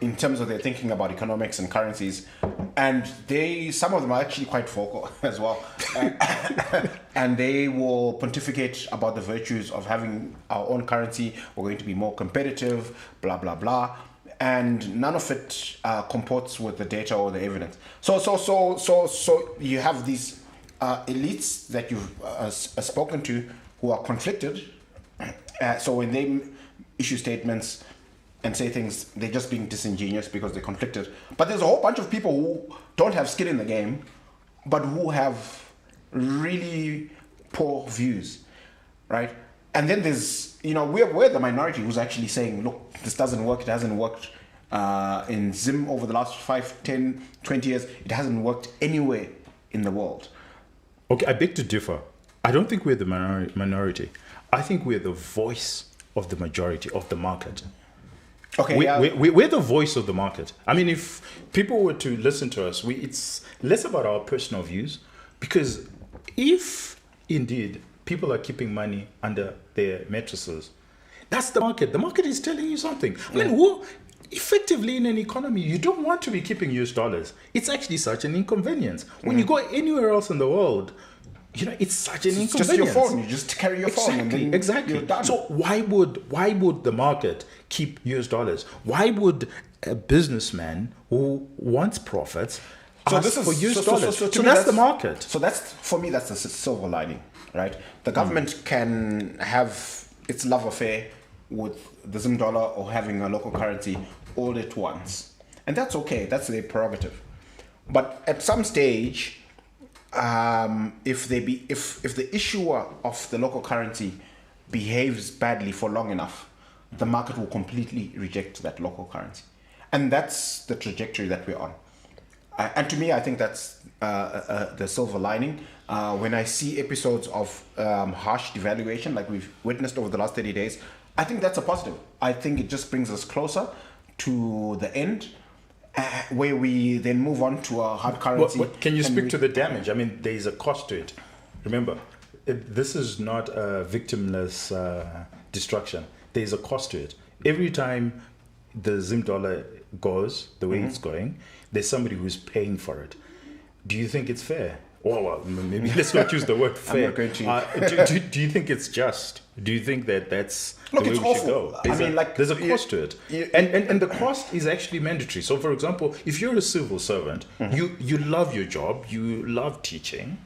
in terms of their thinking about economics and currencies. And some of them are actually quite vocal as well. And they will pontificate about the virtues of having our own currency. We're going to be more competitive, blah, blah, blah. And none of it comports with the data or the evidence. So you have these elites that you've spoken to who are conflicted. So when they issue statements and say things, they're just being disingenuous because they're conflicted. But there's a whole bunch of people who don't have skin in the game, but who have really poor views, right? And then there's, we're the minority who's actually saying, look, this doesn't work. It hasn't worked in Zim over the last 5, 10, 20 years. It hasn't worked anywhere in the world. Okay, I beg to differ. I don't think we're the minority. I think we're the voice of the majority of the market. Okay, we're the voice of the market. I mean, if people were to listen to us, it's less about our personal views, because if indeed people are keeping money under their mattresses, that's the market. The market is telling you something. I mean, effectively in an economy, you don't want to be keeping US dollars. It's actually such an inconvenience. When you go anywhere else in the world, it's such an inconvenience. Just your phone. You just carry your phone. Exactly. You're done. So why would the market keep US dollars? Why would a businessman who wants profits ask for US dollars? So that's the market. So for me, that's the silver lining, right? The government can have its love affair with the Zim dollar or having a local currency all at once, and that's okay. That's their prerogative. But at some stage, if the issuer of the local currency behaves badly for long enough, the market will completely reject that local currency, and that's the trajectory that we're on. And to me, I think that's the silver lining. When I see episodes of harsh devaluation, like we've witnessed over the last 30 days, I think that's a positive. I think it just brings us closer to the end, where we then move on to a hard currency. Can you speak to the damage? I mean, there is a cost to it. Remember, this is not a victimless destruction. There is a cost to it. Every time the Zim dollar goes the way it's going, there's somebody who's paying for it. Do you think it's fair? Well, maybe let's not use the word fair. I'm not going to. Do you think it's just? Do you think that's Look, the way it's we awful. should go? There's a cost to it, and the cost is actually mandatory. So, for example, if you're a civil servant, you love your job, you love teaching,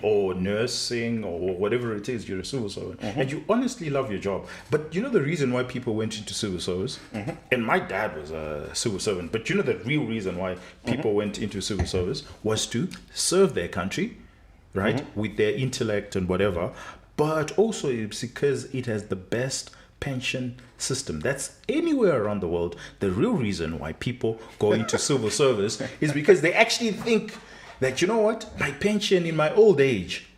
or nursing, or whatever it is, you're a civil servant, and you honestly love your job. But you know the reason why people went into civil service, and my dad was a civil servant, but you know the real reason why people went into civil service was to serve their country, right, with their intellect and whatever, but also it's because it has the best pension system that's anywhere around the world. The real reason why people go into civil service is because they actually think that, you know what, my pension in my old age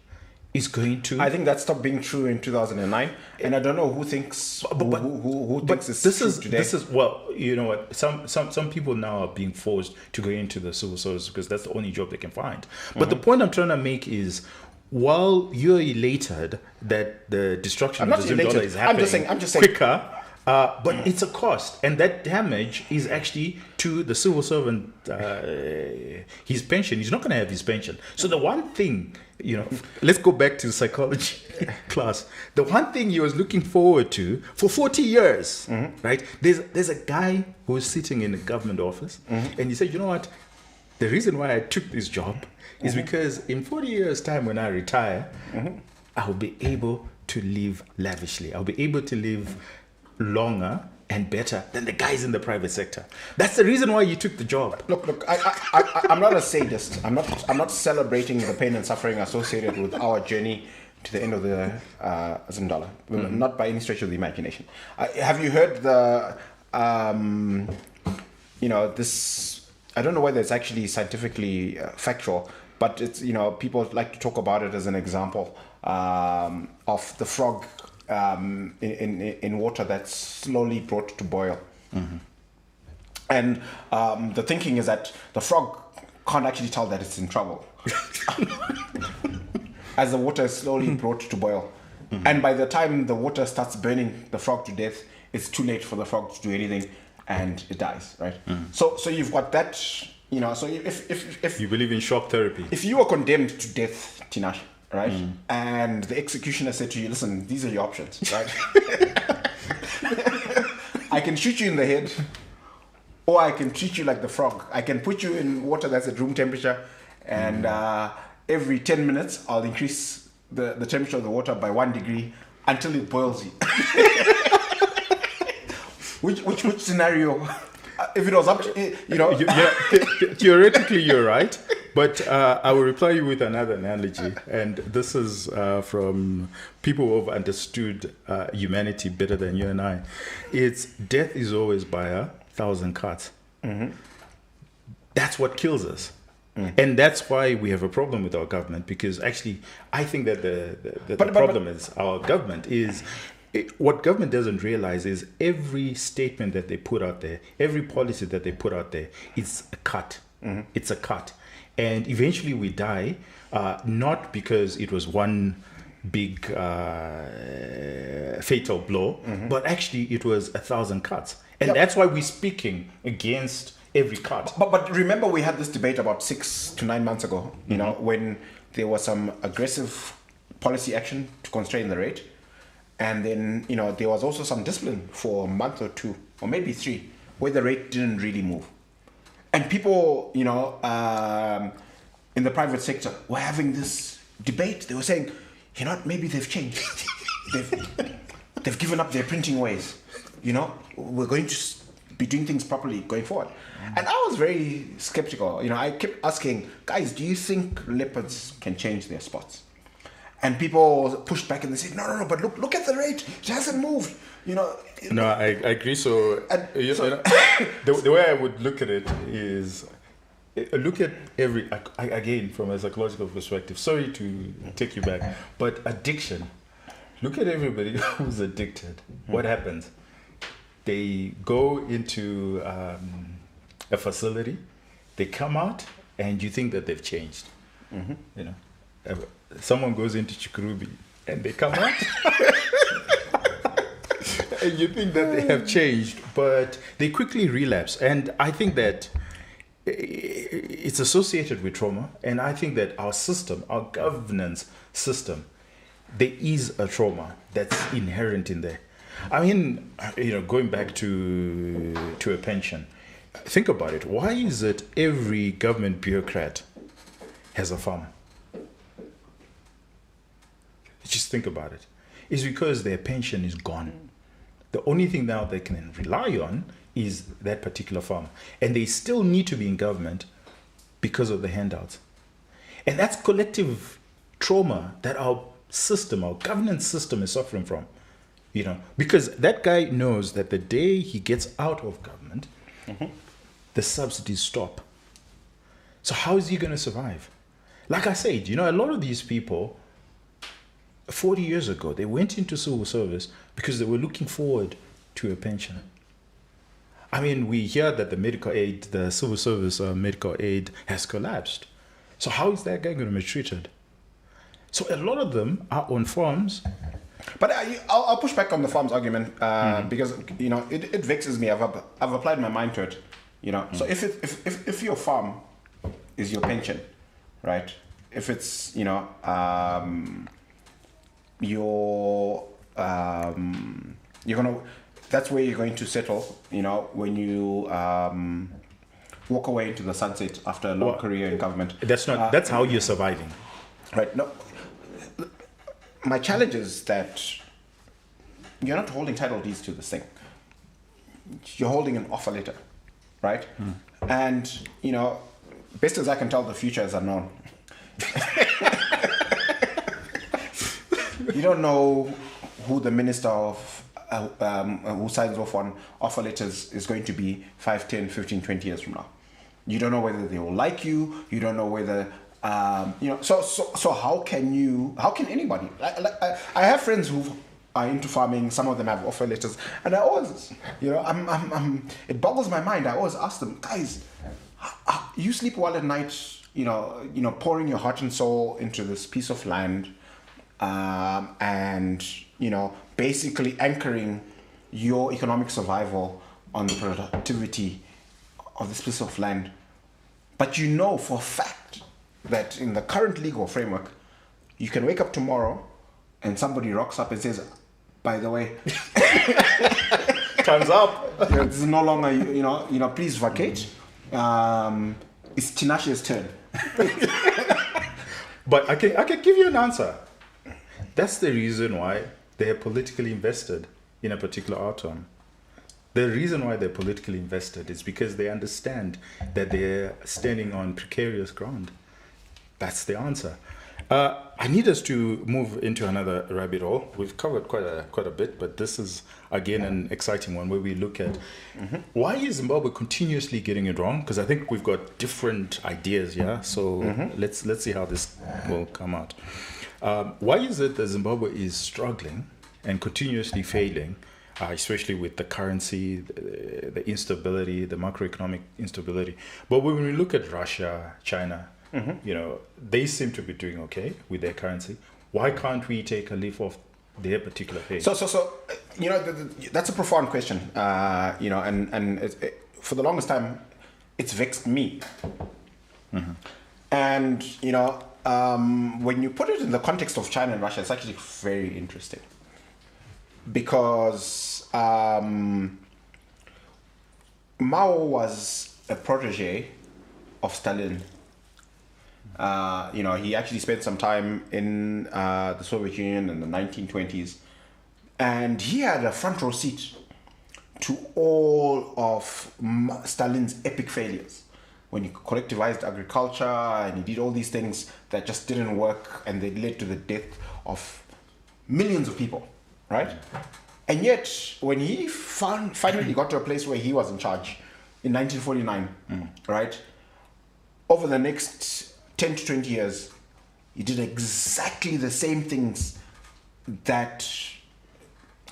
is going to... I think that stopped being true in 2009, and I don't know who thinks who thinks it's true today. This is, well, you know what, some people now are being forced to go into the civil service because that's the only job they can find. But the point I'm trying to make is, while you're elated that the destruction of the Zim dollar is happening I'm just saying quicker, but it's a cost, and that damage is actually to the civil servant. His pension, he's not going to have his pension. So the one thing, let's go back to the psychology class. The one thing he was looking forward to for 40 years, right? There's a guy who was sitting in a government office, and he said, you know what? The reason why I took this job is because in 40 years' time, when I retire, I'll be able to live lavishly. I'll be able to live longer and better than the guys in the private sector. That's the reason why you took the job. Look, I'm not a sadist. I'm not celebrating the pain and suffering associated with our journey to the end of the Zim dollar. Not by any stretch of the imagination. Have you heard the, this? I don't know whether it's actually scientifically factual, but it's, people like to talk about it as an example of the frog in water that's slowly brought to boil. And the thinking is that the frog can't actually tell that it's in trouble as the water is slowly brought to boil. And by the time the water starts burning the frog to death, it's too late for the frog to do anything, and it dies, right? So you've got that, so if You believe in shock therapy? if you were condemned to death, Tinashe, right, and the executioner said to you, listen, these are your options, right? I can shoot you in the head, or I can treat you like the frog. I can put you in water that's at room temperature, and every 10 minutes I'll increase the temperature of the water by 1 degree until it boils you. Which scenario? If it was up to Theoretically, you're right. But I will reply you with another analogy, and this is from people who have understood humanity better than you and I. It's death is always by 1,000 cuts. That's what kills us. And that's why we have a problem with our government, because actually I think that the problem is our government is what government doesn't realize is every statement that they put out there, every policy that they put out there, it's a cut. It's a cut. And eventually we die, not because it was one big fatal blow, but actually it was 1,000 cuts. And that's why we're speaking against every cut. But remember, we had this debate about 6 to 9 months ago, when there was some aggressive policy action to constrain the rate. And then, there was also some discipline for a month or 2, or maybe 3, where the rate didn't really move. And people, in the private sector were having this debate. They were saying, maybe they've changed. They've given up their printing ways. We're going to be doing things properly going forward. And I was very skeptical. I kept asking, guys, do you think leopards can change their spots? And people pushed back and they said, no, but look at the rate. It hasn't moved. No, I agree. So, the way I would look at it is, look at again, from a psychological perspective. Sorry to take you back, but addiction. Look at everybody who's addicted. What happens? They go into a facility, they come out, and you think that they've changed. Someone goes into Chikurubi and they come out and you think that they have changed, but they quickly relapse. And I think that it's associated with trauma. And I think that our system, our governance system, there is a trauma that's inherent in there. I mean, going back to a pension, think about it. Why is it every government bureaucrat has a farm? Just think about it. It's because their pension is gone. The only thing now they can rely on is that particular farm. And they still need to be in government because of the handouts. And that's collective trauma that our system, our governance system is suffering from. Because that guy knows that the day he gets out of government, the subsidies stop. So how is he going to survive? Like I said, a lot of these people, 40 years ago, they went into civil service because they were looking forward to a pension. I mean, we hear that the civil service medical aid has collapsed. So how is that guy going to be treated? So a lot of them are on farms. But I'll push back on the farms argument because it vexes me. I've applied my mind to it. So if your farm is your pension, right? If it's that's where you're going to settle, when you walk away into the sunset after a long career in government. That's how you're surviving. Right. No, my challenge is that you're not holding title deeds to this thing. You're holding an offer letter, right? And, best as I can tell, the future is unknown. You don't know who the minister of who signs off on offer letters is going to be 5, 10, 15, 20 years from now. You don't know whether they will like you. You don't know whether so how can anybody? I have friends who are into farming. Some of them have offer letters, and I always, it boggles my mind. I always ask them, guys, You sleep well at night, pouring your heart and soul into this piece of land, and basically anchoring your economic survival on the productivity of this piece of land. But you know for a fact that in the current legal framework, you can wake up tomorrow and somebody rocks up and says, by the way, time's up. This is no longer, please vacate. It's Tinashe's turn. But I can give you an answer. That's the reason why they're politically invested in a particular atom. The reason why they're politically invested is because they understand that they're standing on precarious ground. That's the answer. I need us to move into another rabbit hole. We've covered quite a bit, but this is again an exciting one where we look at why is Zimbabwe continuously getting it wrong? Because I think we've got different ideas, yeah. So let's see how this will come out. Why is it that Zimbabwe is struggling and continuously failing, especially with the currency, the instability, the macroeconomic instability? But when we look at Russia, China, they seem to be doing okay with their currency. Why can't we take a leaf off their particular page? So that's a profound question. And for the longest time, it's vexed me. And when you put it in the context of China and Russia, it's actually very interesting because Mao was a protege of Stalin. He actually spent some time in the Soviet Union in the 1920s, and he had a front row seat to all of Stalin's epic failures when he collectivized agriculture and he did all these things that just didn't work, and they led to the death of millions of people, right? And yet, when he finally got to a place where he was in charge in 1949, right, over the next 10 to 20 years, he did exactly the same things that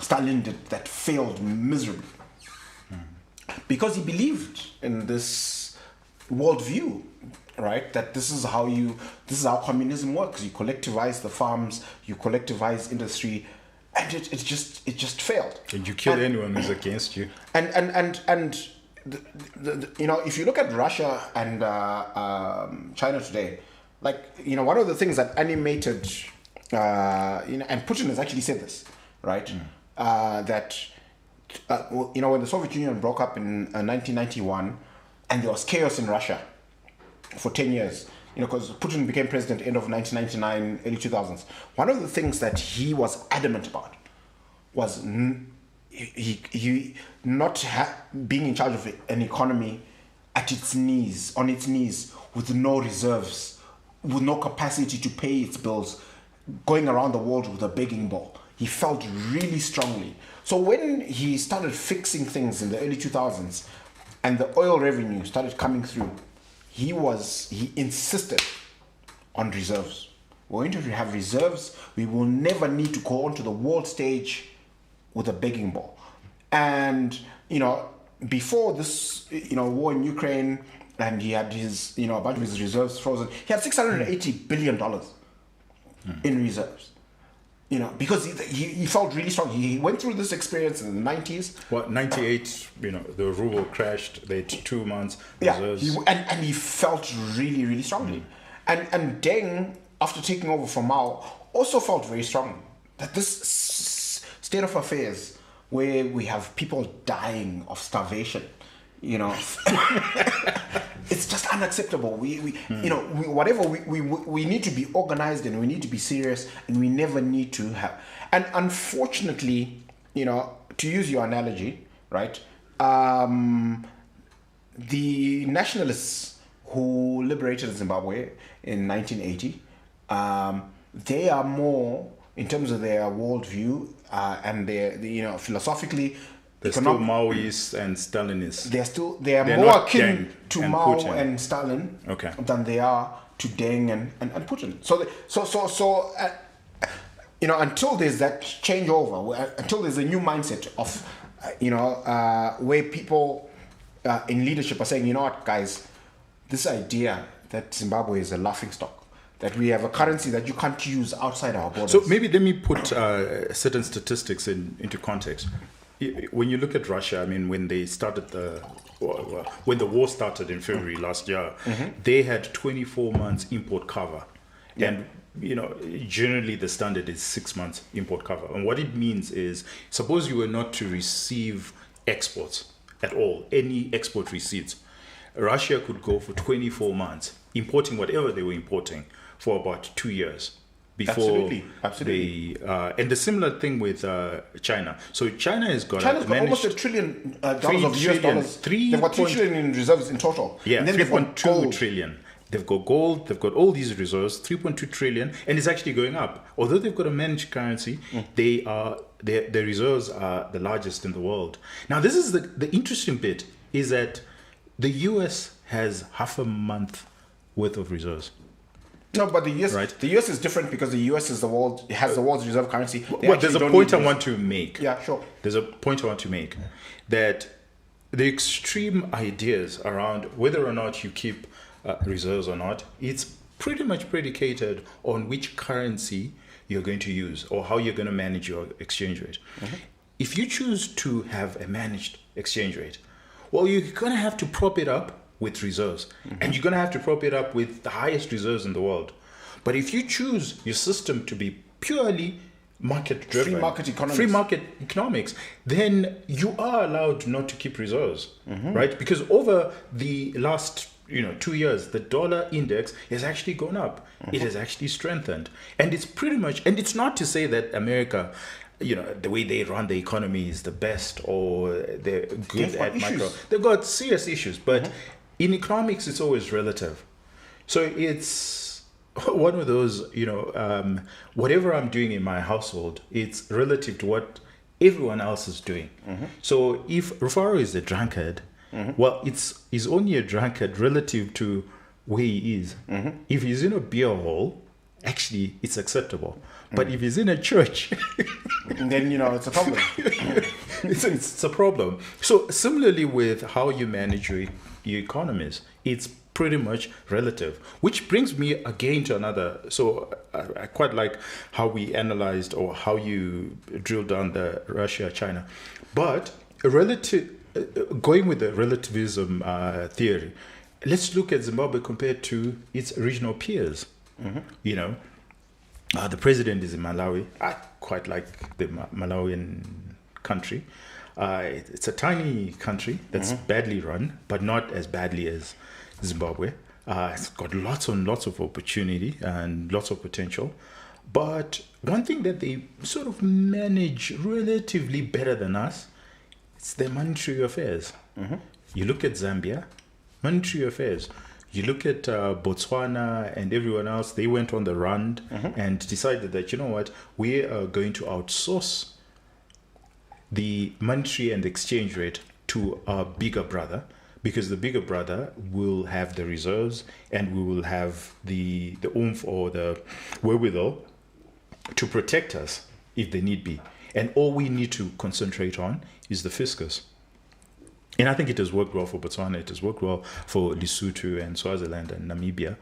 Stalin did that failed miserably. Because he believed in this worldview, right? That this is how communism works. You collectivize the farms, you collectivize industry, and it just failed. And you kill anyone who's against you. And if you look at Russia and China today, one of the things that animated, and Putin has actually said this, right? That when the Soviet Union broke up in 1991, and there was chaos in Russia for 10 years, because Putin became president end of 1999, early 2000s. One of the things that he was adamant about was he not being in charge of an economy on its knees, with no reserves, with no capacity to pay its bills, going around the world with a begging bowl. He felt really strongly. So when he started fixing things in the early 2000s and the oil revenue started coming through, he insisted on reserves. We're going to have reserves. We will never need to go onto the world stage with a begging bowl. And, before this, war in Ukraine, and he had his, a bunch of his reserves frozen, he had $680 billion in reserves. Because he felt really strong. He went through this experience in the 90s. Well, 98, the ruble crashed. They had 2 months. Reserves. And he felt really, really strongly. And Deng, after taking over from Mao, also felt very strongly that this state of affairs where we have people dying of starvation, it's just unacceptable. We need to be organized, and we need to be serious, and we never need to have. And unfortunately, to use your analogy, right? The nationalists who liberated Zimbabwe in 1980, they are more, in terms of their worldview and their, philosophically. They're still Maoists and Stalinists. They're more akin to Mao Putin and Stalin than they are to Deng and Putin. So until there's that changeover, until there's a new mindset of, where people in leadership are saying, you know what, guys, this idea that Zimbabwe is a laughingstock, that we have a currency that you can't use outside our borders. So maybe let me put certain statistics into context. When you look at Russia, I mean, when they started when the war started in February last year, they had 24 months import cover. Yeah. And, generally the standard is 6 months import cover. And what it means is, suppose you were not to receive exports at all, any export receipts, Russia could go for 24 months importing whatever they were importing for about 2 years. Before Absolutely. And the similar thing with China. So China's got almost $1 trillion of US dollars. They've got $3 trillion in reserves in total. Yeah, and then 3.2 trillion. They've got gold, they've got all these reserves, 3.2 trillion, and it's actually going up. Although they've got a managed currency, their reserves are the largest in the world. Now, this is the interesting bit, is that the US has half a month worth of reserves. No, but the US, right? The US is different because the US has the world's reserve currency. There's a point I want to make. Yeah, sure. There's a point I want to make that the extreme ideas around whether or not you keep reserves or not, it's pretty much predicated on which currency you're going to use or how you're going to manage your exchange rate. If you choose to have a managed exchange rate, well, you're going to have to prop it up with reserves. And you're going to have to prop it up with the highest reserves in the world. But if you choose your system to be purely market-driven, free market economics, then you are allowed not to keep reserves, right? Because over the last 2 years, the dollar index has actually gone up. It has actually strengthened. And it's pretty much, and it's not to say that America, the way they run the economy is the best or they're good at micro. They've got serious issues, but in economics, it's always relative. So it's one of those, whatever I'm doing in my household, it's relative to what everyone else is doing. So if Rufaro is a drunkard, well, he's only a drunkard relative to where he is. If he's in a beer hall, actually, it's acceptable. But if he's in a church, then it's a problem. it's a problem. So similarly with how you manage your economies, it's pretty much relative. Which brings me again to another. So I quite like how we analyzed or how you drilled down the Russia-China, but going with the relativism theory, let's look at Zimbabwe compared to its regional peers. The president is in Malawi. I quite like the Malawian country. It's a tiny country that's badly run, but not as badly as Zimbabwe. It's got lots and lots of opportunity and lots of potential. But one thing that they sort of manage relatively better than us, it's their monetary affairs. You look at Zambia, monetary affairs. You look at Botswana and everyone else, they went on the run and decided that, we are going to outsource the monetary and exchange rate to our bigger brother, because the bigger brother will have the reserves and we will have the oomph or the wherewithal to protect us if they need be. And all we need to concentrate on is the fiscus. And I think it has worked well for Botswana, it has worked well for Lesotho and Swaziland and Namibia.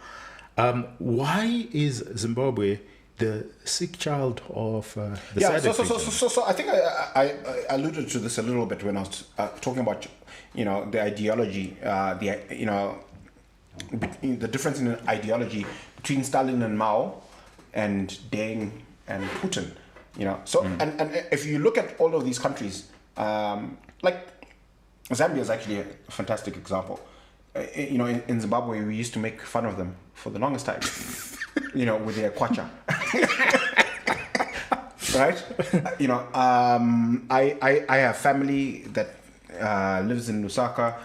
Why is Zimbabwe the sick child of the SADC region? So I think I alluded to this a little bit when I was talking about the ideology, the difference in ideology between Stalin and Mao and Deng and Putin. And if you look at all of these countries, like Zambia is actually a fantastic example. In Zimbabwe, we used to make fun of them for the longest time, with their kwacha. Right? I have family that lives in Lusaka,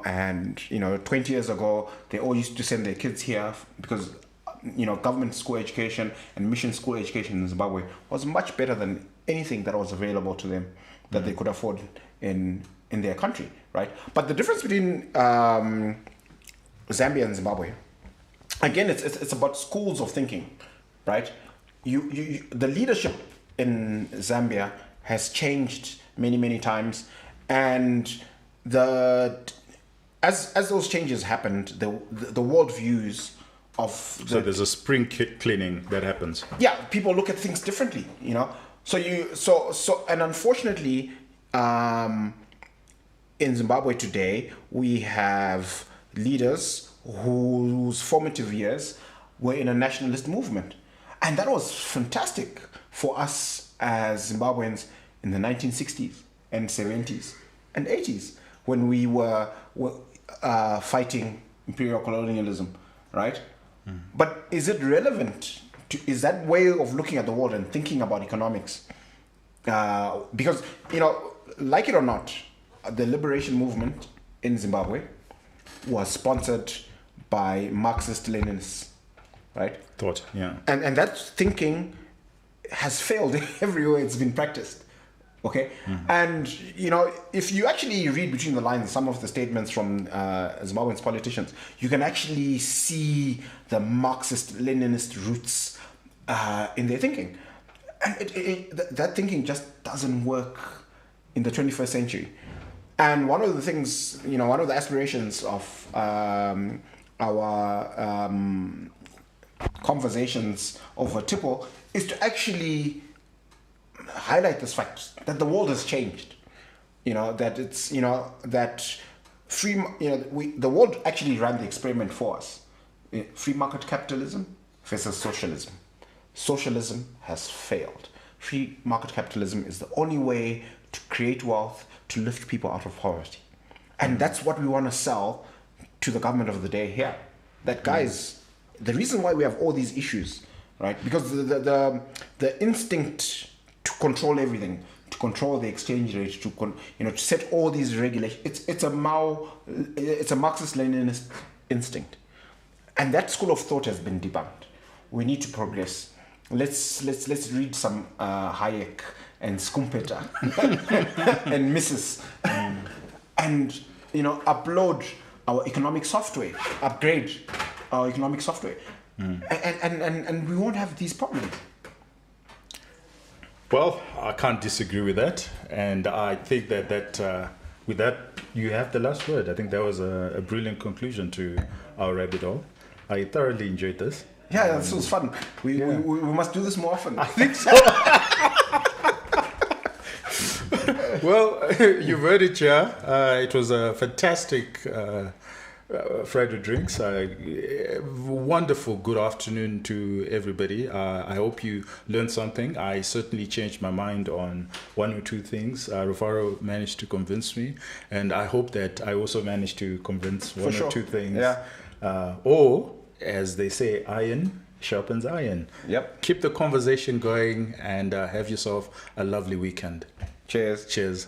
and 20 years ago, they all used to send their kids here because government school education and mission school education in Zimbabwe was much better than anything that was available to them that they could afford in their country, right? But the difference between Zambia and Zimbabwe, again, it's about schools of thinking, right? The leadership in Zambia has changed many times, and the as those changes happened, the world views of So there's a spring cleaning that happens. yeah, people look at things differently, you know. And unfortunately, in Zimbabwe today, we have leaders whose formative years were in a nationalist movement, and that was fantastic for us as Zimbabweans in the 1960s and 70s and 80s when we were fighting imperial colonialism, right? But is it relevant? Is that way of looking at the world and thinking about economics? Because, you know, like it or not, the liberation movement in Zimbabwe was sponsored by Marxist-Leninists, right? Thought, yeah. And that thinking has failed everywhere it's been practiced. Okay, and you know, if you actually read between the lines some of the statements from Zimbabwean politicians, you can actually see the Marxist-Leninist roots in their thinking, and that thinking just doesn't work in the 21st century. And one of the things, you know, one of the aspirations of our conversations over Tipple is to actually highlight this fact that the world has changed. You know, that it's, you know, that the world actually ran the experiment for us. Free market capitalism versus socialism. Socialism has failed. Free market capitalism is the only way to create wealth, to lift people out of poverty. And that's what we want to sell to the government of the day here. That, guys, the reason why we have all these issues, right? Because the instinct to control everything, to control the exchange rate, to set all these regulations. It's a Marxist-Leninist instinct, and that school of thought has been debunked. We need to progress. Let's read some Hayek and Schumpeter and Mises, and you know, upload our economic software, upgrade our economic software, and we won't have these problems. Well, I can't disagree with that, and I think that with that you have the last word. I think that was a brilliant conclusion to our rabbit hole. I thoroughly enjoyed this. Yeah, this was fun. We must do this more often. I think so. Well, you've heard it, yeah. It was a fantastic Friday drinks. Wonderful good afternoon to everybody. I hope you learned something. I certainly changed my mind on one or two things. Rufaro managed to convince me, and I hope that I also managed to convince one or two things. Yeah. Or, as they say, iron sharpens iron. Yep. Keep the conversation going and have yourself a lovely weekend. Cheers. Cheers.